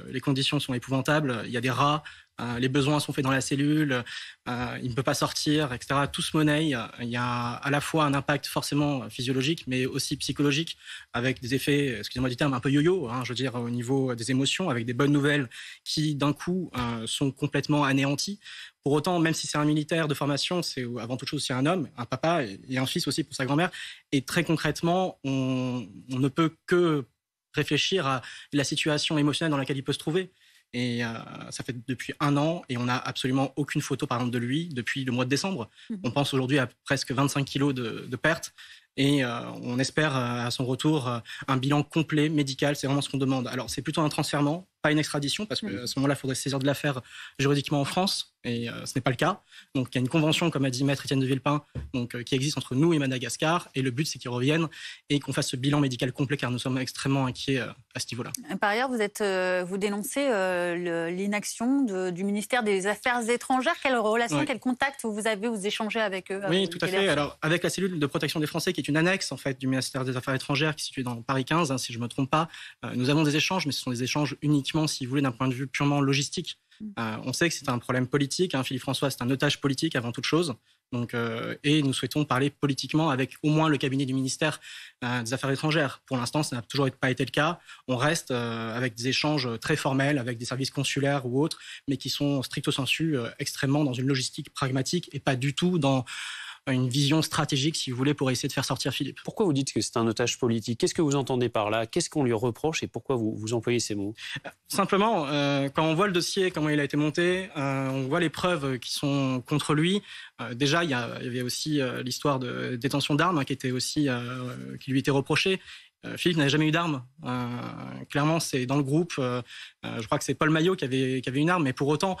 les conditions sont épouvantables, il y a des rats, les besoins sont faits dans la cellule, il ne peut pas sortir, etc. Tout se monnaie. Il y a à la fois un impact forcément physiologique, mais aussi psychologique, avec des effets, excusez-moi du terme, un peu yo-yo, je veux dire, au niveau des émotions, avec des bonnes nouvelles qui, d'un coup, sont complètement anéanties. Pour autant, même si c'est un militaire de formation, c'est avant toute chose aussi un homme, un papa et un fils aussi pour sa grand-mère. Et très concrètement, on ne peut que réfléchir à la situation émotionnelle dans laquelle il peut se trouver. Et ça fait depuis un an et on n'a absolument aucune photo, par exemple, de lui depuis le mois de décembre. On pense aujourd'hui à presque 25 kilos de pertes et on espère à son retour un bilan complet médical. C'est vraiment ce qu'on demande. Alors c'est plutôt un transfèrement, pas une extradition, parce qu'à ce moment-là, il faudrait se saisir de l'affaire juridiquement en France et ce n'est pas le cas. Donc il y a une convention, comme a dit Maître Étienne de Villepin, qui existe entre nous et Madagascar, et le but c'est qu'ils reviennent et qu'on fasse ce bilan médical complet, car nous sommes extrêmement inquiets à ce niveau-là. Par ailleurs, vous dénoncez l'inaction du ministère des Affaires étrangères. Quelle relation, quel contact vous échangez avec eux? Oui, tout à fait. Alors avec la cellule de protection des Français qui qui est une annexe en fait du ministère des Affaires étrangères qui est situé dans Paris 15, si je ne me trompe pas. Nous avons des échanges, mais ce sont des échanges uniquement, si vous voulez, d'un point de vue purement logistique. On sait que c'est un problème politique. Philippe François, c'est un otage politique avant toute chose. Donc, et nous souhaitons parler politiquement avec au moins le cabinet du ministère des Affaires étrangères. Pour l'instant, ça n'a toujours pas été le cas. On reste avec des échanges très formels avec des services consulaires ou autres, mais qui sont stricto sensu extrêmement dans une logistique pragmatique et pas du tout dans une vision stratégique, si vous voulez, pour essayer de faire sortir Philippe. Pourquoi vous dites que c'est un otage politique? Qu'est-ce que vous entendez par là? Qu'est-ce qu'on lui reproche et pourquoi vous employez ces mots? Simplement, quand on voit le dossier, comment il a été monté, on voit les preuves qui sont contre lui. Déjà, il y avait aussi l'histoire de détention d'armes qui lui était reprochée. Philippe n'avait jamais eu d'arme. Clairement, c'est dans le groupe. Je crois que c'est Paul Maillot qui avait une arme, mais pour autant...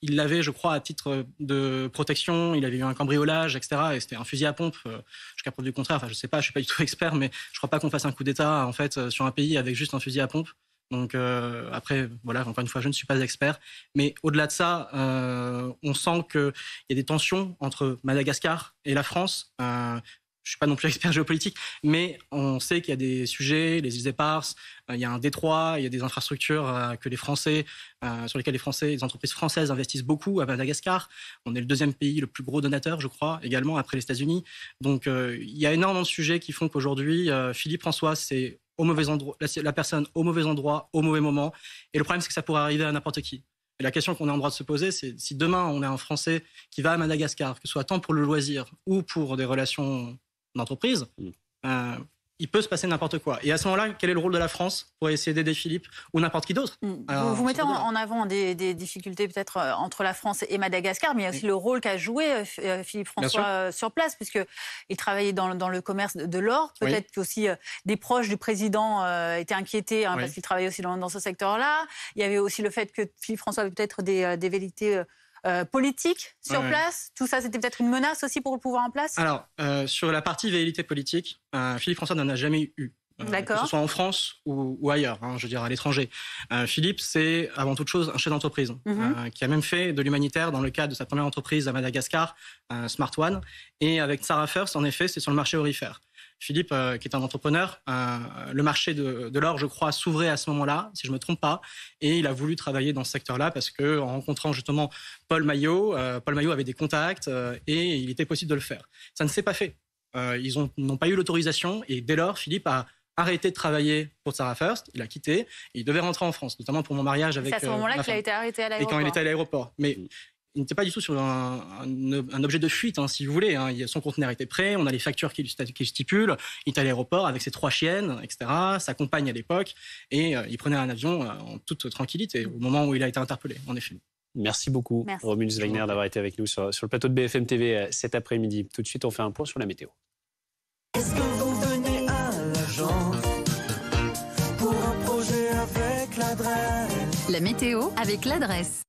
il l'avait, je crois, à titre de protection. Il avait eu un cambriolage, etc. Et c'était un fusil à pompe. Jusqu'à preuve du contraire. Enfin, je sais pas, je suis pas du tout expert, mais je crois pas qu'on fasse un coup d'État en fait sur un pays avec juste un fusil à pompe. Donc après, voilà, encore une fois, je ne suis pas expert. Mais au-delà de ça, on sent qu'il y a des tensions entre Madagascar et la France. Je ne suis pas non plus expert géopolitique, mais on sait qu'il y a des sujets, les îles éparses, il y a un détroit, il y a des infrastructures sur lesquelles les entreprises françaises investissent beaucoup à Madagascar. On est le deuxième pays le plus gros donateur, je crois, également après les États-Unis. Donc il y a énormément de sujets qui font qu'aujourd'hui, Philippe François, c'est au mauvais endroit, la personne au mauvais endroit, au mauvais moment. Et le problème, c'est que ça pourrait arriver à n'importe qui. Et la question qu'on est en droit de se poser, c'est si demain on a un Français qui va à Madagascar, que ce soit tant pour le loisir ou pour des relations d'entreprise, il peut se passer n'importe quoi. Et à ce moment-là, quel est le rôle de la France pour essayer d'aider Philippe ou n'importe qui d'autre? Vous mettez en avant des difficultés peut-être entre la France et Madagascar, mais il y a aussi le rôle qu'a joué Philippe François sur place, puisqu'il travaillait dans le commerce de l'or. Peut-être qu'aussi des proches du président étaient inquiétés parce qu'il travaillait aussi dans ce secteur-là. Il y avait aussi le fait que Philippe François avait peut-être des velléités politique sur place. Tout ça, c'était peut-être une menace aussi pour le pouvoir en place? Alors, sur la partie velléité politique, Philippe François n'en a jamais eu. Que ce soit en France ou ailleurs, je veux dire à l'étranger. Philippe, c'est avant toute chose un chef d'entreprise qui a même fait de l'humanitaire dans le cadre de sa première entreprise à Madagascar, Smart One. Et avec Sarah First, en effet, c'est sur le marché aurifère. Philippe, qui est un entrepreneur, le marché de l'or, je crois, s'ouvrait à ce moment-là, si je ne me trompe pas, et il a voulu travailler dans ce secteur-là parce qu'en rencontrant justement Paul Maillot avait des contacts et il était possible de le faire. Ça ne s'est pas fait. Ils n'ont pas eu l'autorisation et dès lors, Philippe a arrêté de travailler pour Sarah First, il a quitté et il devait rentrer en France, notamment pour mon mariage avec c'est à ce moment-là qu'il a été arrêté à l'aéroport. Et quand il était à l'aéroport. Mais il n'était pas du tout sur un objet de fuite, si vous voulez. Son conteneur était prêt, on a les factures qui stipulent. Il était à l'aéroport avec ses 3 chiennes, etc., sa compagne à l'époque, et il prenait un avion en toute tranquillité au moment où il a été interpellé, en effet. Merci beaucoup, Romulus Wagner, d'avoir été avec nous sur le plateau de BFM TV cet après-midi. Tout de suite, on fait un point sur la météo. Est-ce que vous venez à l'agence pour un projet avec l'adresse? La météo avec l'adresse.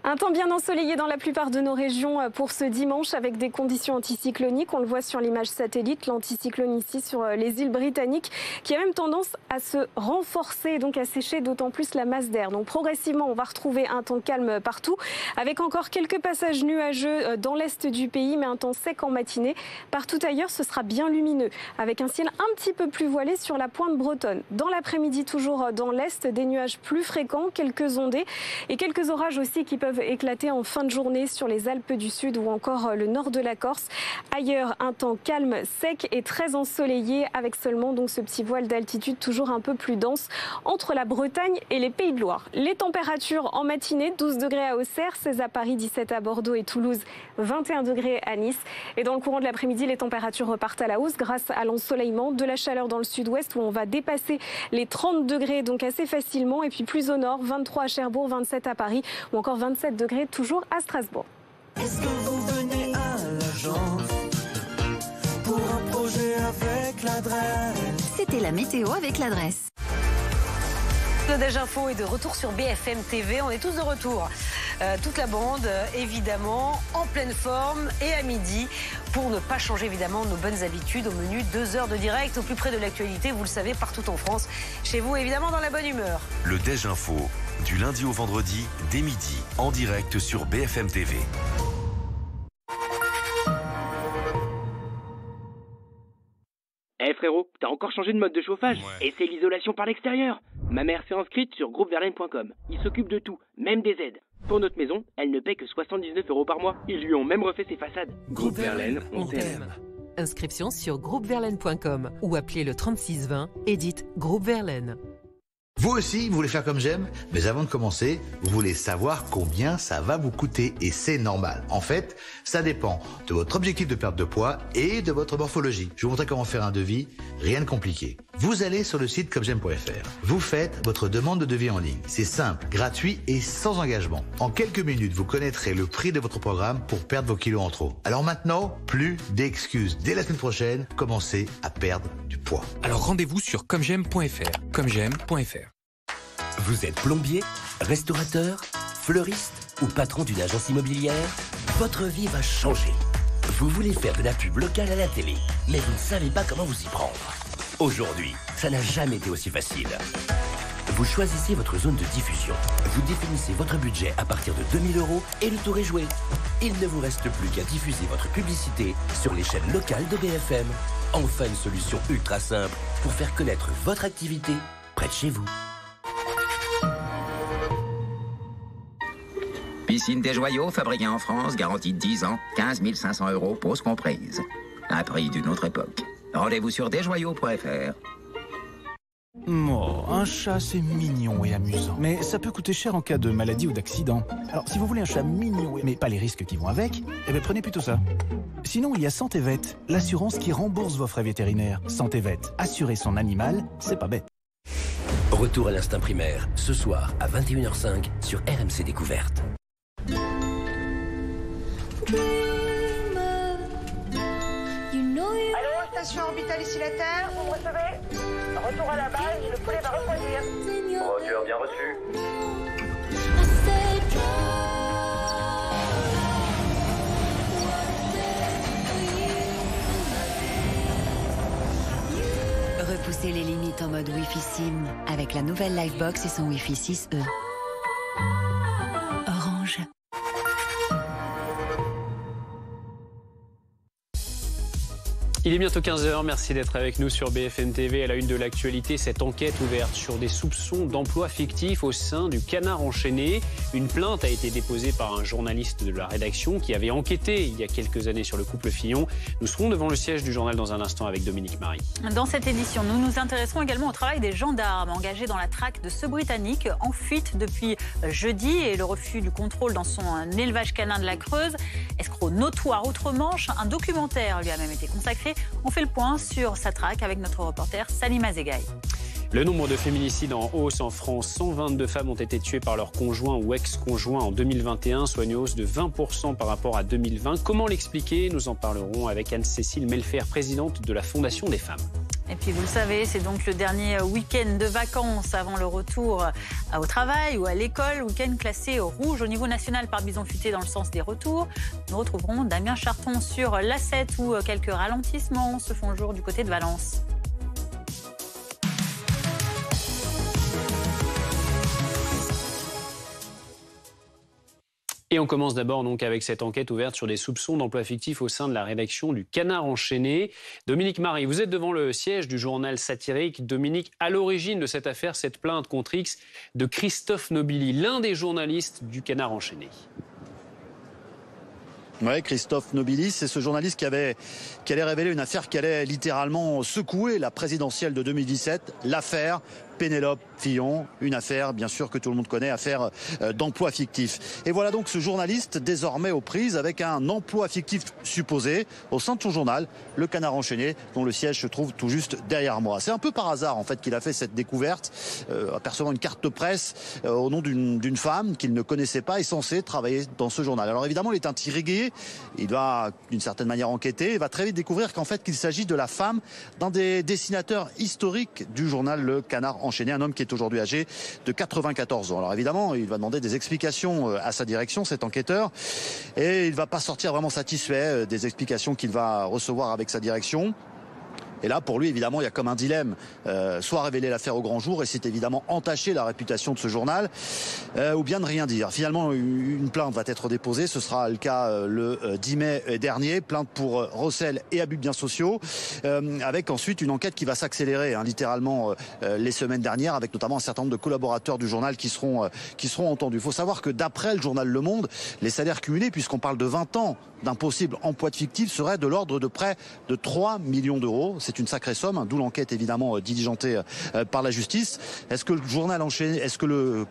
Un temps bien ensoleillé dans la plupart de nos régions pour ce dimanche avec des conditions anticycloniques. On le voit sur l'image satellite, l'anticyclone ici sur les îles britanniques qui a même tendance à se renforcer et donc à sécher d'autant plus la masse d'air. Donc progressivement, on va retrouver un temps calme partout avec encore quelques passages nuageux dans l'est du pays mais un temps sec en matinée. Partout ailleurs, ce sera bien lumineux avec un ciel un petit peu plus voilé sur la pointe bretonne. Dans l'après-midi, toujours dans l'est, des nuages plus fréquents, quelques ondées et quelques orages aussi qui peuvent éclater en fin de journée sur les Alpes du Sud ou encore le nord de la Corse. Ailleurs, un temps calme, sec et très ensoleillé avec seulement donc ce petit voile d'altitude toujours un peu plus dense entre la Bretagne et les Pays de Loire. Les températures en matinée, 12 degrés à Auxerre, 16 à Paris, 17 à Bordeaux et Toulouse, 21 degrés à Nice. Et dans le courant de l'après-midi, les températures repartent à la hausse grâce à l'ensoleillement, de la chaleur dans le sud-ouest où on va dépasser les 30 degrés donc assez facilement. Et puis plus au nord, 23 à Cherbourg, 27 à Paris ou encore 27 degrés toujours à Strasbourg. Est-ce que vous venez à l'agence pour un projet avec l'adresse? C'était la météo avec l'adresse. Le Déj Info est de retour sur BFM TV. On est tous de retour. Toute la bande, évidemment, en pleine forme et à midi pour ne pas changer évidemment nos bonnes habitudes. Au menu, 2 heures de direct au plus près de l'actualité, vous le savez, partout en France. Chez vous, évidemment, dans la bonne humeur. Le Déj Info, du lundi au vendredi, dès midi, en direct sur BFM TV. Eh frérot, t'as encore changé de mode de chauffage? Et c'est l'isolation par l'extérieur. Ma mère s'est inscrite sur groupeverlaine.com. Ils s'occupent de tout, même des aides. Pour notre maison, elle ne paie que 79 € par mois. Ils lui ont même refait ses façades. Groupe Verlaine, on t'aime. Inscription sur groupeverlaine.com ou appelez le 36 20 et dites Groupe Verlaine. Vous aussi, vous voulez faire comme j'aime, mais avant de commencer, vous voulez savoir combien ça va vous coûter et c'est normal. En fait, ça dépend de votre objectif de perte de poids et de votre morphologie. Je vais vous montrer comment faire un devis, rien de compliqué. Vous allez sur le site commejaime.fr. Vous faites votre demande de devis en ligne. C'est simple, gratuit et sans engagement. En quelques minutes, vous connaîtrez le prix de votre programme pour perdre vos kilos en trop. Alors maintenant, plus d'excuses. Dès la semaine prochaine, commencez à perdre du poids. Alors rendez-vous sur commejaime.fr. commejaime.fr. Vous êtes plombier, restaurateur, fleuriste ou patron d'une agence immobilière? Votre vie va changer. Vous voulez faire de la pub locale à la télé, mais vous ne savez pas comment vous y prendre. Aujourd'hui, ça n'a jamais été aussi facile. Vous choisissez votre zone de diffusion. Vous définissez votre budget à partir de 2 000 € et le tour est joué. Il ne vous reste plus qu'à diffuser votre publicité sur les chaînes locales de BFM. Enfin une solution ultra simple pour faire connaître votre activité près de chez vous. Piscine des Joyaux, fabriquée en France, garantie de 10 ans, 15 500 €, pause comprise. Un prix d'une autre époque. Rendez-vous sur desjoyaux.fr. Oh, un chat, c'est mignon et amusant. Mais ça peut coûter cher en cas de maladie ou d'accident. Alors, si vous voulez un chat mignon, mais pas les risques qui vont avec, eh bien, prenez plutôt ça. Sinon, il y a Santé Vet, l'assurance qui rembourse vos frais vétérinaires. Santé Vet, assurer son animal, c'est pas bête. Retour à l'instinct primaire, ce soir à 21h05 sur RMC Découverte. Allô, station orbitale ici la Terre, vous me recevez? Retour à la base, le poulet va refroidir. Roger, bien reçu. Repoussez les limites en mode Wi-Fi SIM avec la nouvelle Livebox et son Wi-Fi 6E. Orange. Il est bientôt 15h, merci d'être avec nous sur BFM TV. À la une de l'actualité, cette enquête ouverte sur des soupçons d'emploi fictif au sein du Canard enchaîné. Une plainte a été déposée par un journaliste de la rédaction qui avait enquêté il y a quelques années sur le couple Fillon. Nous serons devant le siège du journal dans un instant avec Dominique Marie. Dans cette édition, nous nous intéresserons également au travail des gendarmes engagés dans la traque de ce Britannique en fuite depuis jeudi et le refus du contrôle dans son élevage canin de la Creuse. Escroc notoire outre-Manche, un documentaire lui a même été consacré. On fait le point sur sa traque avec notre reporter Salima Zegaï. Le nombre de féminicides en hausse en France. 122 femmes ont été tuées par leur conjoint ou ex-conjoint en 2021, soit une hausse de 20% par rapport à 2020. Comment l'expliquer? Nous en parlerons avec Anne-Cécile Melfer, présidente de la Fondation des femmes. Et puis vous le savez, c'est donc le dernier week-end de vacances avant le retour au travail ou à l'école. Week-end classé au rouge au niveau national par Bison Futé dans le sens des retours. Nous retrouverons Damien Charton sur l'A7 où quelques ralentissements se font jour du côté de Valence. Et on commence d'abord donc avec cette enquête ouverte sur des soupçons d'emploi fictif au sein de la rédaction du Canard enchaîné. Dominique Marie, vous êtes devant le siège du journal satirique. Dominique, à l'origine de cette affaire, cette plainte contre X de Christophe Nobili, l'un des journalistes du Canard enchaîné. Oui, Christophe Nobili, c'est ce journaliste qui allait révéler une affaire qui allait littéralement secouer la présidentielle de 2017, l'affaire Pénélope Fillon, une affaire bien sûr que tout le monde connaît, affaire d'emploi fictif. Et voilà donc ce journaliste désormais aux prises avec un emploi fictif supposé au sein de son journal, Le Canard enchaîné, dont le siège se trouve tout juste derrière moi. C'est un peu par hasard en fait qu'il a fait cette découverte, apercevant une carte de presse au nom d'une femme qu'il ne connaissait pas et censée travailler dans ce journal. Alors évidemment il est intrigué, il va d'une certaine manière enquêter, il va très vite découvrir qu'en fait qu'il s'agit de la femme d'un des dessinateurs historiques du journal Le Canard enchaîné, un homme qui est aujourd'hui âgé de 94 ans. Alors évidemment, il va demander des explications à sa direction, cet enquêteur, et il va pas sortir vraiment satisfait des explications qu'il va recevoir avec sa direction. Et là, pour lui, évidemment, il y a comme un dilemme. Soit révéler l'affaire au grand jour, et c'est évidemment entacher la réputation de ce journal, ou bien ne rien dire. Finalement, une plainte va être déposée. Ce sera le cas le 10 mai dernier. Plainte pour recel et abus de biens sociaux, avec ensuite une enquête qui va s'accélérer, littéralement, les semaines dernières, avec notamment un certain nombre de collaborateurs du journal qui seront entendus. Il faut savoir que d'après le journal Le Monde, les salaires cumulés, puisqu'on parle de 20 ans d'un possible emploi de fictif, seraient de l'ordre de près de 3 millions d'euros. C'est une sacrée somme, d'où l'enquête évidemment diligentée par la justice. Est-ce que le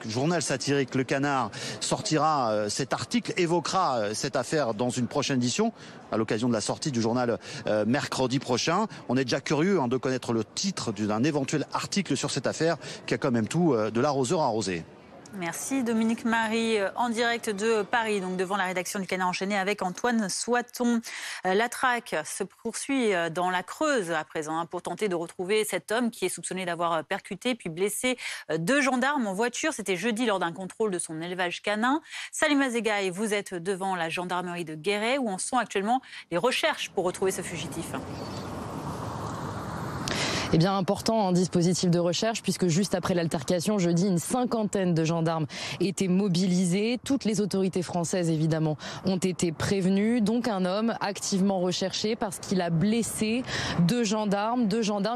journal satirique Le Canard sortira cet article, évoquera cette affaire dans une prochaine édition, à l'occasion de la sortie du journal mercredi prochain? On est déjà curieux de connaître le titre d'un éventuel article sur cette affaire qui a quand même tout de l'arroseur arrosé. Merci Dominique Marie, en direct de Paris, donc devant la rédaction du Canard enchaîné avec Antoine Soiton. La traque se poursuit dans la Creuse à présent pour tenter de retrouver cet homme qui est soupçonné d'avoir percuté puis blessé 2 gendarmes en voiture. C'était jeudi lors d'un contrôle de son élevage canin. Salima Zegaï, vous êtes devant la gendarmerie de Guéret où en sont actuellement les recherches pour retrouver ce fugitif. Eh bien, important dispositif de recherche puisque juste après l'altercation, jeudi, une 50aine de gendarmes étaient mobilisés. Toutes les autorités françaises, évidemment, ont été prévenues. Donc un homme activement recherché parce qu'il a blessé 2 gendarmes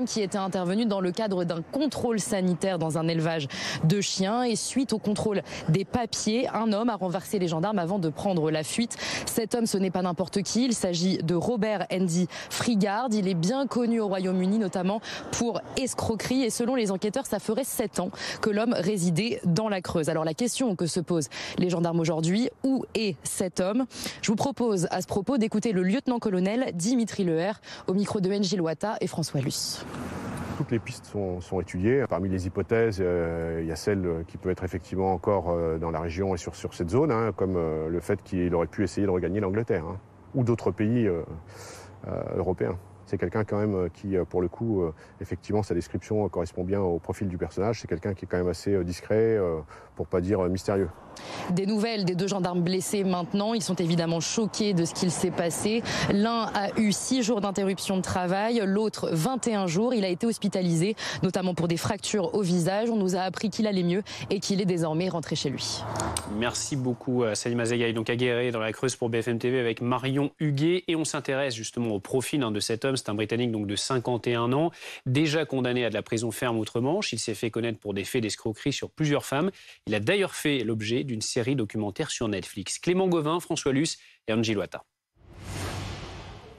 qui étaient intervenus dans le cadre d'un contrôle sanitaire dans un élevage de chiens. Et suite au contrôle des papiers, un homme a renversé les gendarmes avant de prendre la fuite. Cet homme, ce n'est pas n'importe qui. Il s'agit de Robert Andy Frigard. Il est bien connu au Royaume-Uni, notamment pour escroquerie, et selon les enquêteurs, ça ferait 7 ans que l'homme résidait dans la Creuse. Alors la question que se posent les gendarmes aujourd'hui, où est cet homme? Je vous propose à ce propos d'écouter le lieutenant-colonel Dimitri Leher au micro de NJ Loata et François Luce. Toutes les pistes sont étudiées. Parmi les hypothèses, il y a celle qui peut être effectivement encore dans la région et sur cette zone, comme le fait qu'il aurait pu essayer de regagner l'Angleterre ou d'autres pays européens. C'est quelqu'un quand même qui, pour le coup, effectivement, sa description correspond bien au profil du personnage. C'est quelqu'un qui est quand même assez discret, pour pas dire mystérieux. Des nouvelles des 2 gendarmes blessés maintenant. Ils sont évidemment choqués de ce qu'il s'est passé. L'un a eu 6 jours d'interruption de travail, l'autre 21 jours. Il a été hospitalisé, notamment pour des fractures au visage. On nous a appris qu'il allait mieux et qu'il est désormais rentré chez lui. Merci beaucoup Salima Zegaï, donc à Guéret dans la Creuse pour BFM TV avec Marion Huguet. Et on s'intéresse justement au profil de cet homme. C'est un Britannique donc de 51 ans, déjà condamné à de la prison ferme outre-Manche. Il s'est fait connaître pour des faits d'escroquerie sur plusieurs femmes. Il a d'ailleurs fait l'objet d'une série documentaire sur Netflix. Clément Gauvin, François Luce et Angie Loata.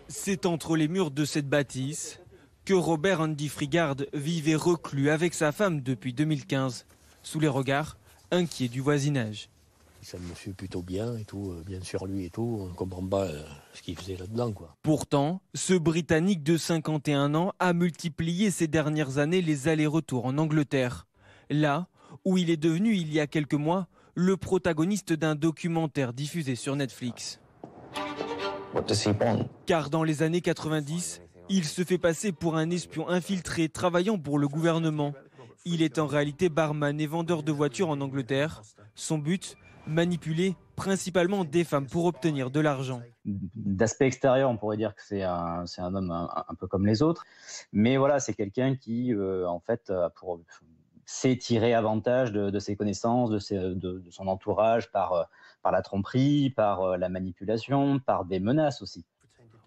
C'est entre les murs de cette bâtisse que Robert Andy Frigard vivait reclus avec sa femme depuis 2015, sous les regards inquiets du voisinage. C'est un monsieur plutôt bien et tout, bien sur lui et tout, on ne comprend pas ce qu'il faisait là-dedans, quoi. Pourtant, ce Britannique de 51 ans a multiplié ces dernières années les allers-retours en Angleterre. Là où il est devenu, il y a quelques mois, le protagoniste d'un documentaire diffusé sur Netflix. Car dans les années 90, il se fait passer pour un espion infiltré travaillant pour le gouvernement. Il est en réalité barman et vendeur de voitures en Angleterre. Son but, manipuler principalement des femmes pour obtenir de l'argent. D'aspect extérieur, on pourrait dire que c'est un homme un peu comme les autres. Mais voilà, c'est quelqu'un qui, en fait, sait tirer avantage de ses connaissances, de son entourage par la tromperie, par la manipulation, par des menaces aussi.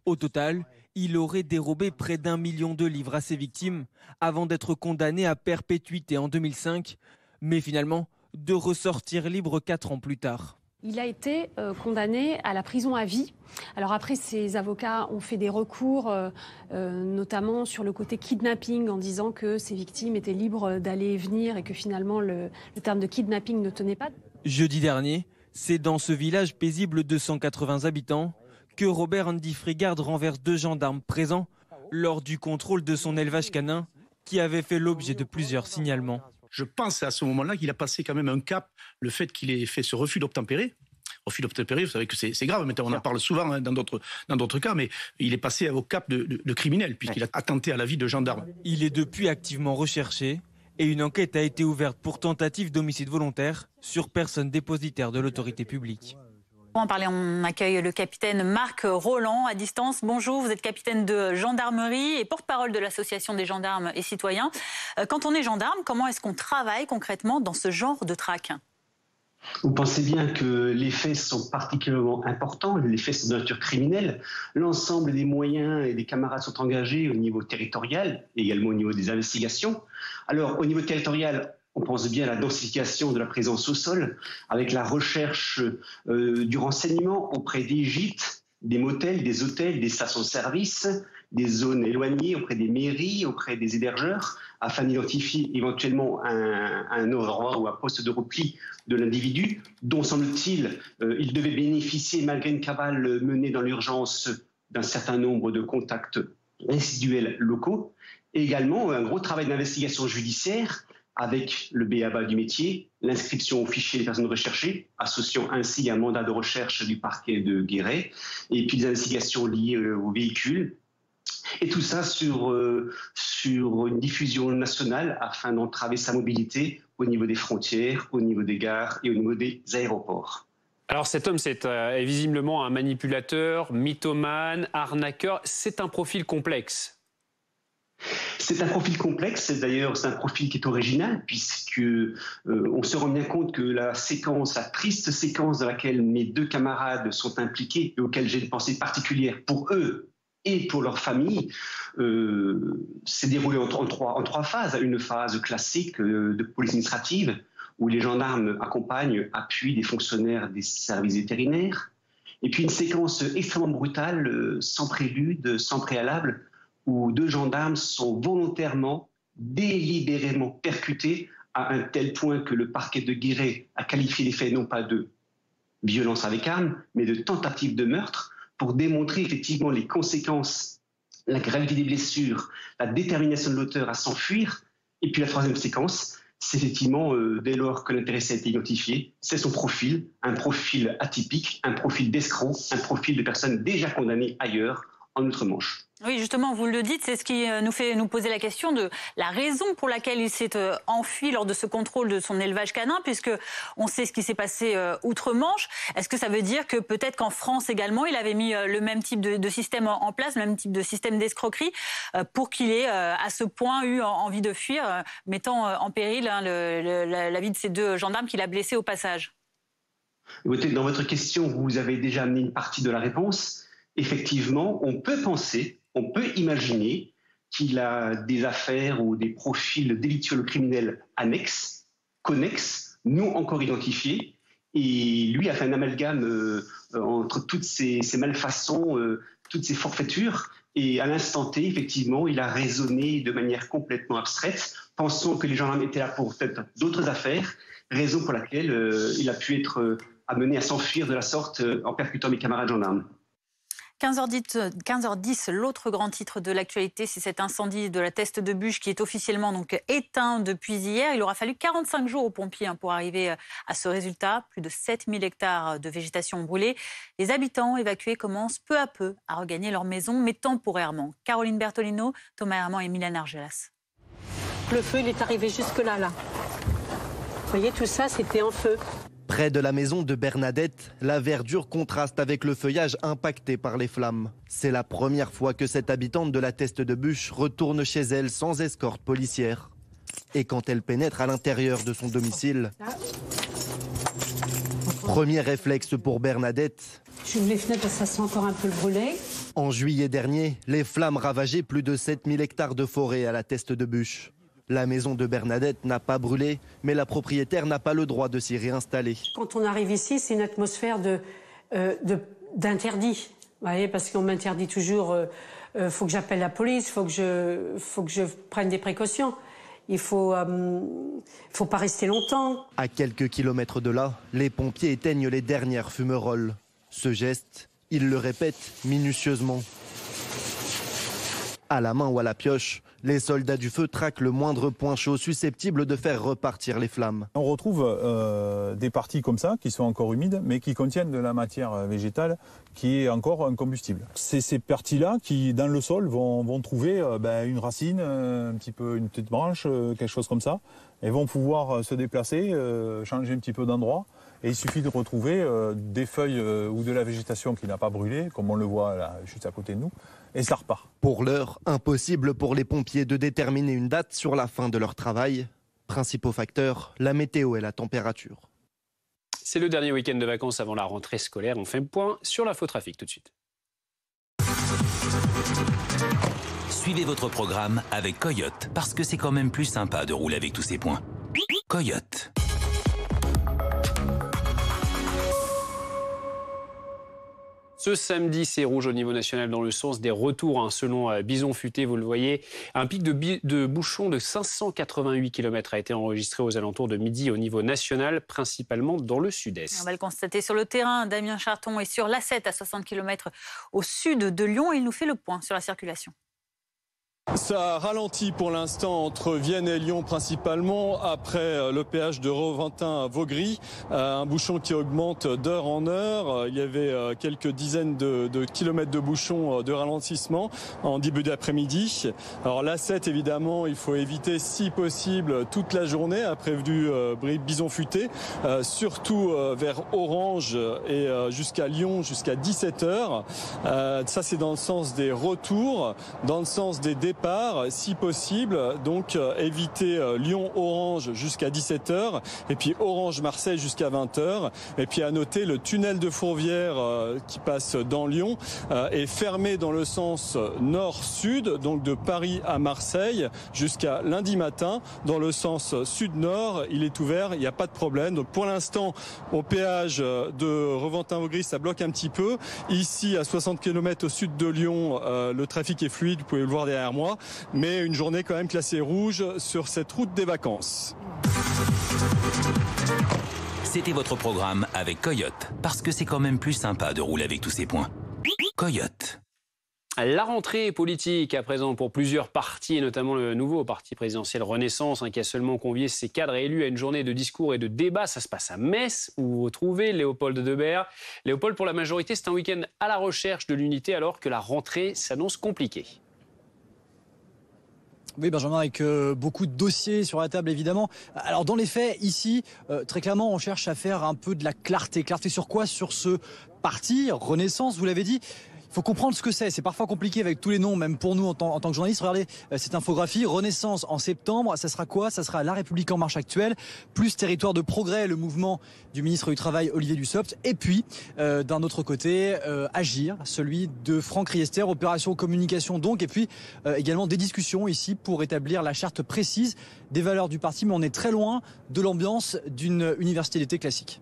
Au total, il aurait dérobé près d'1 million de livres à ses victimes avant d'être condamné à perpétuité en 2005. Mais finalement, de ressortir libre 4 ans plus tard. Il a été condamné à la prison à vie. Alors après, ses avocats ont fait des recours, notamment sur le côté kidnapping, en disant que ses victimes étaient libres d'aller et venir et que finalement le terme de kidnapping ne tenait pas. Jeudi dernier, c'est dans ce village paisible de 180 habitants que Robert Andy Frigard renverse 2 gendarmes présents lors du contrôle de son élevage canin qui avait fait l'objet de plusieurs signalements. Je pense à ce moment-là qu'il a passé quand même un cap, le fait qu'il ait fait ce refus d'obtempérer. Refus d'obtempérer, vous savez que c'est grave, maintenant on en parle souvent dans d'autres cas, mais il est passé au cap de criminel, puisqu'il a attenté à la vie de gendarme. Il est depuis activement recherché et une enquête a été ouverte pour tentative d'homicide volontaire sur personne dépositaire de l'autorité publique. Pour en parler, on accueille le capitaine Marc Roland à distance. Bonjour, vous êtes capitaine de gendarmerie et porte-parole de l'association des gendarmes et citoyens. Quand on est gendarme, comment est-ce qu'on travaille concrètement dans ce genre de traque ? Vous pensez bien que les faits sont particulièrement importants, les faits sont de nature criminelle. L'ensemble des moyens et des camarades sont engagés au niveau territorial, également au niveau des investigations. Alors, au niveau territorial, on pense bien à la densification de la présence au sol, avec la recherche du renseignement auprès des gîtes, des motels, des hôtels, des stations-service, des zones éloignées, auprès des mairies, auprès des hébergeurs, afin d'identifier éventuellement un endroit ou un poste de repli de l'individu, dont semble-t-il il devait bénéficier, malgré une cavale menée dans l'urgence, d'un certain nombre de contacts résiduels locaux. Et également un gros travail d'investigation judiciaire, avec le b.a.-ba du métier, l'inscription au fichier des personnes recherchées, associant ainsi un mandat de recherche du parquet de Guéret, et puis des investigations liées aux véhicules. Et tout ça sur une diffusion nationale afin d'entraver sa mobilité au niveau des frontières, au niveau des gares et au niveau des aéroports. Alors cet homme, c'est visiblement un manipulateur, mythomane, arnaqueur. C'est un profil complexe. C'est un profil complexe, d'ailleurs c'est un profil qui est original puisque on se rend bien compte que la triste séquence dans laquelle mes deux camarades sont impliqués et auxquels j'ai une pensée particulière pour eux et pour leur famille, s'est déroulée en trois phases. Une phase classique de police administrative où les gendarmes accompagnent, appuient des fonctionnaires des services vétérinaires, et puis une séquence extrêmement brutale, sans prélude, sans préalable, où deux gendarmes sont volontairement, délibérément percutés à un tel point que le parquet de Guéret a qualifié les faits non pas de violence avec arme, mais de tentative de meurtre, pour démontrer effectivement les conséquences, la gravité des blessures, la détermination de l'auteur à s'enfuir. Et puis la troisième séquence, c'est effectivement, dès lors que l'intéressé a été identifié, c'est son profil, un profil atypique, un profil d'escroc, un profil de personne déjà condamnée ailleurs, en Outre-Manche. Oui, justement, vous le dites, c'est ce qui nous fait nous poser la question de la raison pour laquelle il s'est enfui lors de ce contrôle de son élevage canin, puisque on sait ce qui s'est passé outre-Manche. Est-ce que ça veut dire que peut-être qu'en France également, il avait mis le même type de système en place, le même type de système d'escroquerie, pour qu'il ait à ce point eu envie de fuir, mettant en péril la vie de ces deux gendarmes qu'il a blessés au passage? Dans votre question, vous avez déjà amené une partie de la réponse. Effectivement, on peut penser, on peut imaginer qu'il a des affaires ou des profils délictueux criminels annexes, connexes, non encore identifiés, et lui a fait un amalgame entre toutes ces malfaçons, toutes ces forfaitures, et à l'instant T, effectivement, il a raisonné de manière complètement abstraite, pensant que les gendarmes étaient là pour peut-être d'autres affaires, raison pour laquelle il a pu être amené à s'enfuir de la sorte en percutant mes camarades gendarmes. 15h10, l'autre grand titre de l'actualité, c'est cet incendie de la Teste de Buch qui est officiellement donc éteint depuis hier. Il aura fallu 45 jours aux pompiers pour arriver à ce résultat. Plus de 7000 hectares de végétation brûlée. Les habitants évacués commencent peu à peu à regagner leur maison, mais temporairement. Caroline Bertolino, Thomas Herman et Mylène Argelas. Le feu, il est arrivé jusque-là. Vous voyez, tout ça, c'était en feu. Près de la maison de Bernadette, la verdure contraste avec le feuillage impacté par les flammes. C'est la première fois que cette habitante de la Teste de Buch retourne chez elle sans escorte policière. Et quand elle pénètre à l'intérieur de son domicile, premier réflexe pour Bernadette. J'ouvre les fenêtres parce que ça sent encore un peu le brûlé. En juillet dernier, les flammes ravageaient plus de 7000 hectares de forêt à la Teste de Buch. La maison de Bernadette n'a pas brûlé, mais la propriétaire n'a pas le droit de s'y réinstaller. Quand on arrive ici, c'est une atmosphère d'interdit. Vous voyez, parce qu'on m'interdit toujours, faut que j'appelle la police, faut que je prenne des précautions. Il faut pas rester longtemps. À quelques kilomètres de là, les pompiers éteignent les dernières fumerolles. Ce geste, ils le répètent minutieusement. À la main ou à la pioche, les soldats du feu traquent le moindre point chaud susceptible de faire repartir les flammes. On retrouve des parties comme ça qui sont encore humides mais qui contiennent de la matière végétale qui est encore un combustible. C'est ces parties-là qui, dans le sol, vont trouver une racine, un petit peu une petite branche, quelque chose comme ça, et vont pouvoir se déplacer, changer un petit peu d'endroit. Et il suffit de retrouver des feuilles ou de la végétation qui n'a pas brûlé, comme on le voit là, juste à côté de nous, et ça repart. Pour l'heure, impossible pour les pompiers de déterminer une date sur la fin de leur travail. Principaux facteurs, la météo et la température. C'est le dernier week-end de vacances avant la rentrée scolaire. On fait un point sur l'infotrafic tout de suite. Suivez votre programme avec Coyote, parce que c'est quand même plus sympa de rouler avec tous ces points. Coyote. Ce samedi, c'est rouge au niveau national dans le sens des retours. Selon Bison Futé, vous le voyez, un pic de bouchons de 588 km a été enregistré aux alentours de midi au niveau national, principalement dans le sud-est. On va le constater sur le terrain. Damien Charton est sur l'A7 à 60 km au sud de Lyon. Il nous fait le point sur la circulation. Ça ralentit pour l'instant entre Vienne et Lyon principalement après le péage de Reventin à Vaugry. Un bouchon qui augmente d'heure en heure. Il y avait quelques dizaines de kilomètres de bouchons de ralentissement en début d'après-midi. Alors l'A7 évidemment, il faut éviter si possible toute la journée, a prévenu Bison Futé, surtout vers Orange et jusqu'à Lyon jusqu'à 17h. Ça c'est dans le sens des retours, dans le sens des départs si possible, donc éviter Lyon-Orange jusqu'à 17h et puis Orange-Marseille jusqu'à 20h. Et puis à noter, le tunnel de Fourvière qui passe dans Lyon est fermé dans le sens nord-sud, donc de Paris à Marseille jusqu'à lundi matin. Dans le sens sud-nord, il est ouvert, il n'y a pas de problème. Donc pour l'instant, au péage de Reventin-Vaugry, ça bloque un petit peu. Ici, à 60 km au sud de Lyon, le trafic est fluide, vous pouvez le voir derrière moi. Mais une journée quand même classée rouge sur cette route des vacances. C'était votre programme avec Coyote, parce que c'est quand même plus sympa de rouler avec tous ces points. Coyote. La rentrée politique à présent pour plusieurs partis, et notamment le nouveau parti présidentiel Renaissance, qui a seulement convié ses cadres et élus à une journée de discours et de débats. Ça se passe à Metz, où vous retrouvez Léopold Debert. Léopold, pour la majorité, c'est un week-end à la recherche de l'unité alors que la rentrée s'annonce compliquée. Oui, Benjamin, avec beaucoup de dossiers sur la table, évidemment. Alors, dans les faits, ici, très clairement, on cherche à faire un peu de la clarté. Clarté sur quoi? Sur ce parti, Renaissance, vous l'avez dit. Il faut comprendre ce que c'est. C'est parfois compliqué avec tous les noms, même pour nous en tant que journalistes. Regardez cette infographie. Renaissance en septembre, ça sera quoi? Ça sera La République en marche actuelle, plus Territoire de progrès, le mouvement du ministre du Travail Olivier Dussopt. Et puis, d'un autre côté, Agir, celui de Franck Riester, opération communication donc. Et puis, également des discussions ici pour établir la charte précise des valeurs du parti. Mais on est très loin de l'ambiance d'une université d'été classique.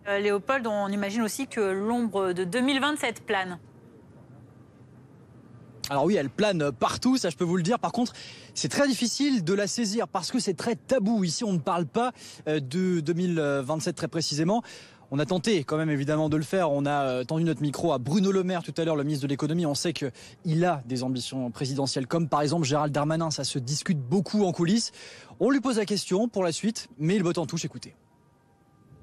Léopold, on imagine aussi que l'ombre de 2027 plane. Alors oui, elle plane partout, ça je peux vous le dire. Par contre, c'est très difficile de la saisir parce que c'est très tabou. Ici, on ne parle pas de 2027 très précisément. On a tenté quand même évidemment de le faire. On a tendu notre micro à Bruno Le Maire tout à l'heure, le ministre de l'économie. On sait qu'il a des ambitions présidentielles comme par exemple Gérald Darmanin. Ça se discute beaucoup en coulisses. On lui pose la question pour la suite, mais il botte en touche, écoutez.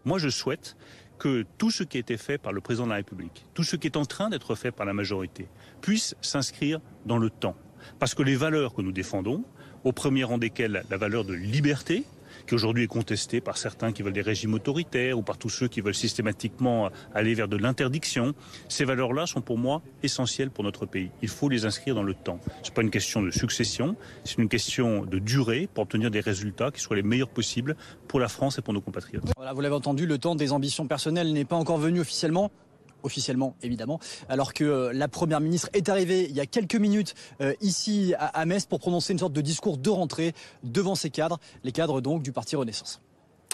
Moi, je souhaite que tout ce qui a été fait par le président de la République, tout ce qui est en train d'être fait par la majorité, puisse s'inscrire dans le temps. Parce que les valeurs que nous défendons, au premier rang desquelles la valeur de liberté, qui aujourd'hui est contestée par certains qui veulent des régimes autoritaires ou par tous ceux qui veulent systématiquement aller vers de l'interdiction, ces valeurs-là sont pour moi essentielles pour notre pays. Il faut les inscrire dans le temps. Ce n'est pas une question de succession, c'est une question de durée pour obtenir des résultats qui soient les meilleurs possibles pour la France et pour nos compatriotes. Voilà, vous l'avez entendu, le temps des ambitions personnelles n'est pas encore venu officiellement évidemment, alors que la Première ministre est arrivée il y a quelques minutes ici à Metz pour prononcer une sorte de discours de rentrée devant ses cadres, les cadres donc du parti Renaissance.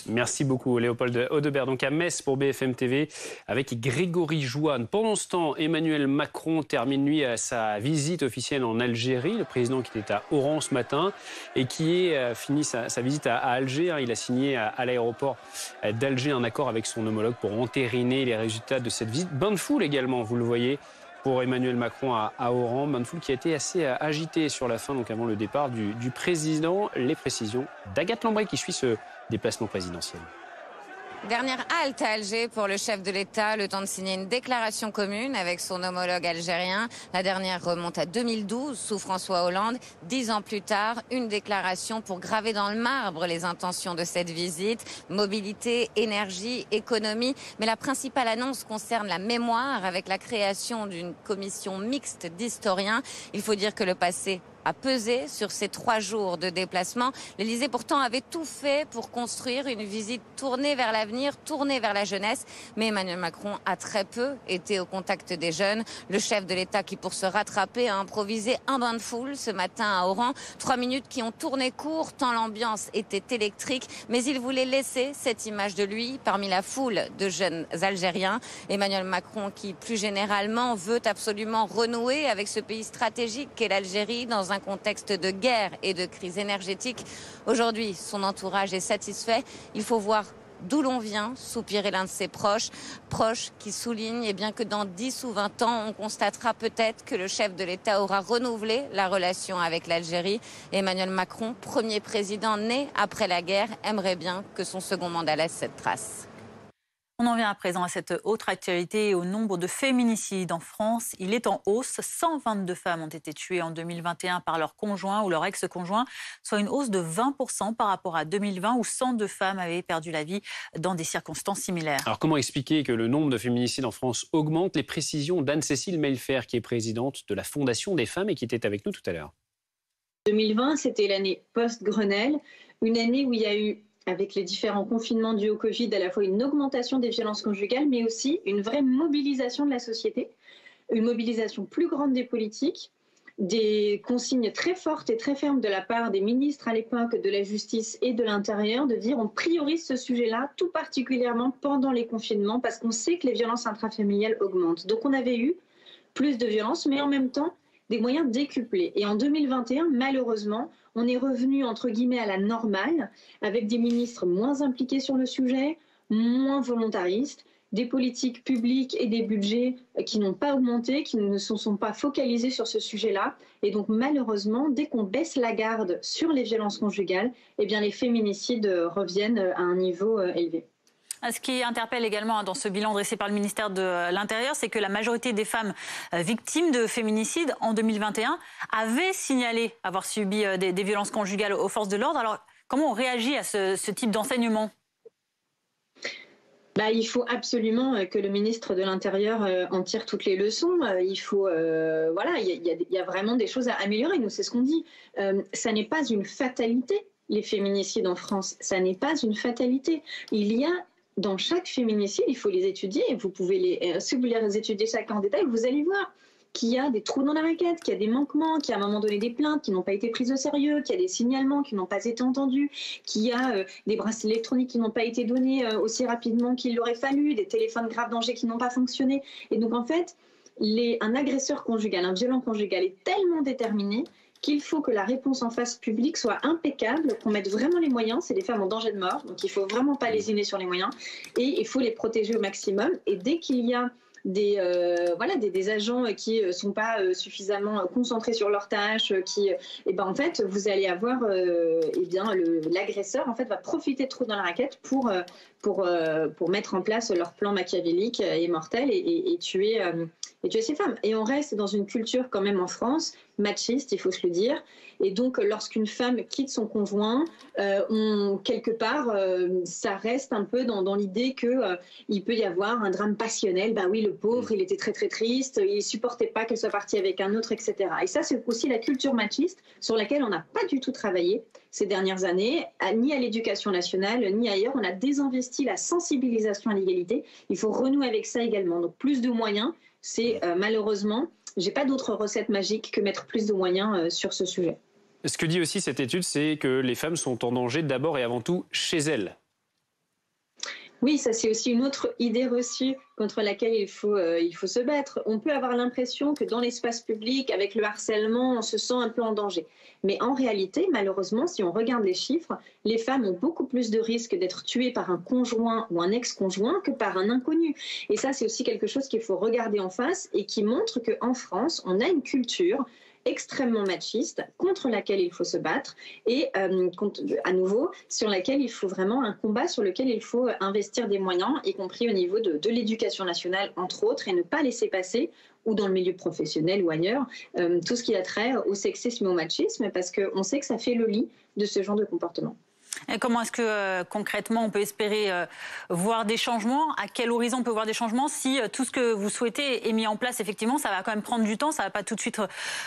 Merci beaucoup Léopold Audebert, donc à Metz pour BFM TV avec Grégory Joanne. Pendant ce temps, Emmanuel Macron termine lui sa visite officielle en Algérie, le président qui était à Oran ce matin et qui est fini sa visite à Alger. Il a signé à l'aéroport d'Alger un accord avec son homologue pour entériner les résultats de cette visite. Bain de foule également, vous le voyez, pour Emmanuel Macron à Oran. Bain de foule qui a été assez agité sur la fin, donc avant le départ du président. Les précisions d'Agathe Lambray qui suit ce déplacement présidentiel. Dernière halte à Alger pour le chef de l'État, le temps de signer une déclaration commune avec son homologue algérien. La dernière remonte à 2012 sous François Hollande. 10 ans plus tard, une déclaration pour graver dans le marbre les intentions de cette visite. Mobilité, énergie, économie. Mais la principale annonce concerne la mémoire avec la création d'une commission mixte d'historiens. Il faut dire que le passé a pesé sur ces 3 jours de déplacement. L'Élysée pourtant avait tout fait pour construire une visite tournée vers l'avenir, tournée vers la jeunesse. Mais Emmanuel Macron a très peu été au contact des jeunes. Le chef de l'État qui, pour se rattraper, a improvisé un bain de foule ce matin à Oran. 3 minutes qui ont tourné court tant l'ambiance était électrique. Mais il voulait laisser cette image de lui parmi la foule de jeunes Algériens. Emmanuel Macron qui, plus généralement, veut absolument renouer avec ce pays stratégique qu'est l'Algérie dans un contexte de guerre et de crise énergétique. Aujourd'hui, son entourage est satisfait. Il faut voir d'où l'on vient, soupirer l'un de ses proches qui souligne bien que dans 10 ou 20 ans, on constatera peut-être que le chef de l'État aura renouvelé la relation avec l'Algérie. Emmanuel Macron, premier président né après la guerre, aimerait bien que son second mandat laisse cette trace. On en vient à présent à cette autre actualité, au nombre de féminicides en France. Il est en hausse. 122 femmes ont été tuées en 2021 par leur conjoint ou leur ex-conjoint, soit une hausse de 20% par rapport à 2020 où 102 femmes avaient perdu la vie dans des circonstances similaires. Alors comment expliquer que le nombre de féminicides en France augmente? Les précisions d'Anne-Cécile Maillefer, qui est présidente de la Fondation des femmes et qui était avec nous tout à l'heure. 2020, c'était l'année post-Grenelle, une année où il y a eu, avec les différents confinements dus au Covid, à la fois une augmentation des violences conjugales, mais aussi une vraie mobilisation de la société, une mobilisation plus grande des politiques, des consignes très fortes et très fermes de la part des ministres à l'époque de la Justice et de l'Intérieur, de dire on priorise ce sujet-là, tout particulièrement pendant les confinements, parce qu'on sait que les violences intrafamiliales augmentent. Donc on avait eu plus de violences, mais en même temps, des moyens décuplés. Et en 2021, malheureusement, on est revenu, entre guillemets, à la normale, avec des ministres moins impliqués sur le sujet, moins volontaristes, des politiques publiques et des budgets qui n'ont pas augmenté, qui ne se sont pas focalisés sur ce sujet-là. Et donc, malheureusement, dès qu'on baisse la garde sur les violences conjugales, eh bien, les féminicides reviennent à un niveau élevé. Ce qui interpelle également dans ce bilan dressé par le ministère de l'Intérieur, c'est que la majorité des femmes victimes de féminicide en 2021 avaient signalé avoir subi des violences conjugales aux forces de l'ordre. Alors, comment on réagit à ce type d'enseignement ? Il faut absolument que le ministre de l'Intérieur en tire toutes les leçons. Il faut, il y a vraiment des choses à améliorer. Nous, c'est ce qu'on dit. Ça n'est pas une fatalité, les féminicides en France. Ça n'est pas une fatalité. Il y a dans chaque féminicide, il faut les étudier. Vous pouvez si vous les étudiez chacun en détail, vous allez voir qu'il y a des trous dans la raquette, qu'il y a des manquements, qu'il y a à un moment donné des plaintes qui n'ont pas été prises au sérieux, qu'il y a des signalements qui n'ont pas été entendus, qu'il y a des bracelets électroniques qui n'ont pas été donnés aussi rapidement qu'il l'aurait fallu, des téléphones grave danger qui n'ont pas fonctionné. Et donc en fait, un agresseur conjugal, un violent conjugal est tellement déterminé qu'il faut que la réponse en face publique soit impeccable, qu'on mette vraiment les moyens. C'est des femmes en danger de mort, donc il ne faut vraiment pas lésiner sur les moyens. Et il faut les protéger au maximum. Et dès qu'il y a des agents qui ne sont pas suffisamment concentrés sur leurs tâches, en fait, vous allez avoir l'agresseur en fait, va profiter de trous dans la raquette pour mettre en place leur plan machiavélique et mortel et tuer ces femmes. Et on reste dans une culture quand même en France machiste, il faut se le dire. Et donc, lorsqu'une femme quitte son conjoint, quelque part, ça reste un peu dans l'idée qu'il peut y avoir un drame passionnel. Oui, le pauvre, il était très très triste, il ne supportait pas qu'elle soit partie avec un autre, etc. Et ça, c'est aussi la culture machiste sur laquelle on n'a pas du tout travaillé ces dernières années, ni à l'éducation nationale, ni ailleurs. On a désinvesti la sensibilisation à l'égalité. Il faut renouer avec ça également. Donc, plus de moyens, c'est malheureusement... Je n'ai pas d'autre recette magique que mettre plus de moyens sur ce sujet. Ce que dit aussi cette étude, c'est que les femmes sont en danger d'abord et avant tout chez elles. Oui, ça c'est aussi une autre idée reçue contre laquelle il faut se battre. On peut avoir l'impression que dans l'espace public, avec le harcèlement, on se sent un peu en danger. Mais en réalité, malheureusement, si on regarde les chiffres, les femmes ont beaucoup plus de risques d'être tuées par un conjoint ou un ex-conjoint que par un inconnu. Et ça, c'est aussi quelque chose qu'il faut regarder en face et qui montre qu'en France, on a une culture extrêmement machiste, contre laquelle il faut se battre et à nouveau sur laquelle il faut vraiment un combat sur lequel il faut investir des moyens, y compris au niveau de l'éducation nationale entre autres, et ne pas laisser passer ou dans le milieu professionnel ou ailleurs, tout ce qui a trait au sexisme et au machisme, parce qu'on sait que ça fait le lit de ce genre de comportement. Et comment est-ce que concrètement on peut espérer voir des changements? À quel horizon on peut voir des changements si tout ce que vous souhaitez est mis en place? Effectivement, ça va quand même prendre du temps, ça ne va pas tout de suite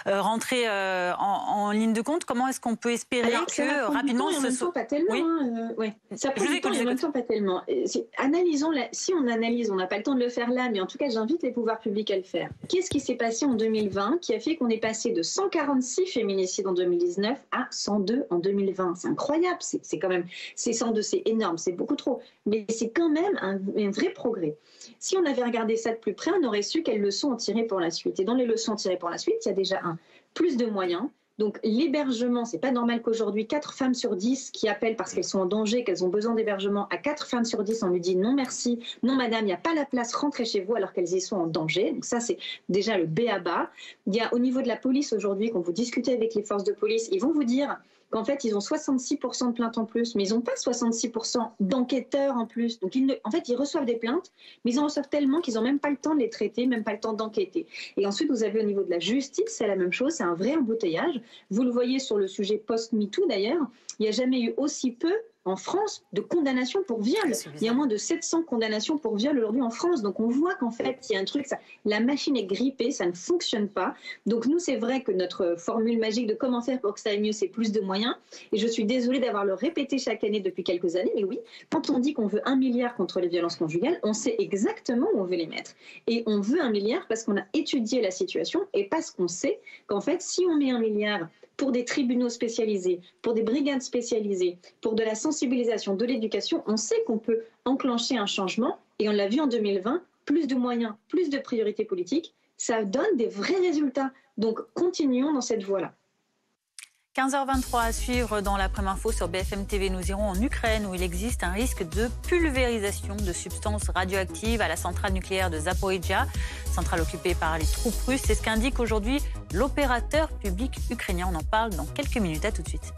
rentrer en ligne de compte. Comment est-ce qu'on peut espérer que rapidement ce soit pas tellement, oui. Ça prend du temps et en même temps pas tellement. Si on analyse, on n'a pas le temps de le faire là, mais en tout cas j'invite les pouvoirs publics à le faire. Qu'est-ce qui s'est passé en 2020 qui a fait qu'on est passé de 146 féminicides en 2019 à 102 en 2020? C'est incroyable, c'est quand même, c'est 102, c'est énorme, c'est beaucoup trop, mais c'est quand même un vrai progrès. Si on avait regardé ça de plus près, on aurait su quelles leçons en tirer pour la suite. Et dans les leçons tirées pour la suite, il y a déjà plus de moyens. Donc l'hébergement, c'est pas normal qu'aujourd'hui 4 femmes sur 10 qui appellent parce qu'elles sont en danger, qu'elles ont besoin d'hébergement, à 4 femmes sur 10 on lui dit non merci, non madame, il n'y a pas la place, rentrez chez vous alors qu'elles y sont en danger. Donc ça c'est déjà le b.a.-ba. Il y a au niveau de la police aujourd'hui, quand vous discutez avec les forces de police, ils vont vous dire qu'en fait, ils ont 66% de plaintes en plus, mais ils n'ont pas 66% d'enquêteurs en plus. Donc, en fait, ils reçoivent des plaintes, mais ils en reçoivent tellement qu'ils n'ont même pas le temps de les traiter, même pas le temps d'enquêter. Et ensuite, vous avez au niveau de la justice, c'est la même chose, c'est un vrai embouteillage. Vous le voyez sur le sujet post-MeToo d'ailleurs, il n'y a jamais eu aussi peu en France de condamnations pour viol. Il y a moins de 700 condamnations pour viol aujourd'hui en France. Donc on voit qu'en fait, il y a un truc, la machine est grippée, ça ne fonctionne pas. Donc nous, c'est vrai que notre formule magique de comment faire pour que ça aille mieux, c'est plus de moyens. Et je suis désolée d'avoir le répété chaque année depuis quelques années, mais oui, quand on dit qu'on veut 1 milliard contre les violences conjugales, on sait exactement où on veut les mettre. Et on veut 1 milliard parce qu'on a étudié la situation et parce qu'on sait qu'en fait, si on met 1 milliard pour des tribunaux spécialisés, pour des brigades spécialisées, pour de la sensibilisation, de l'éducation, on sait qu'on peut enclencher un changement. Et on l'a vu en 2020, plus de moyens, plus de priorités politiques, ça donne des vrais résultats. Donc continuons dans cette voie-là. 15h23 à suivre dans l'après-info sur BFM TV. Nous irons en Ukraine où il existe un risque de pulvérisation de substances radioactives à la centrale nucléaire de Zaporizhzhia, centrale occupée par les troupes russes. C'est ce qu'indique aujourd'hui l'opérateur public ukrainien. On en parle dans quelques minutes. À tout de suite.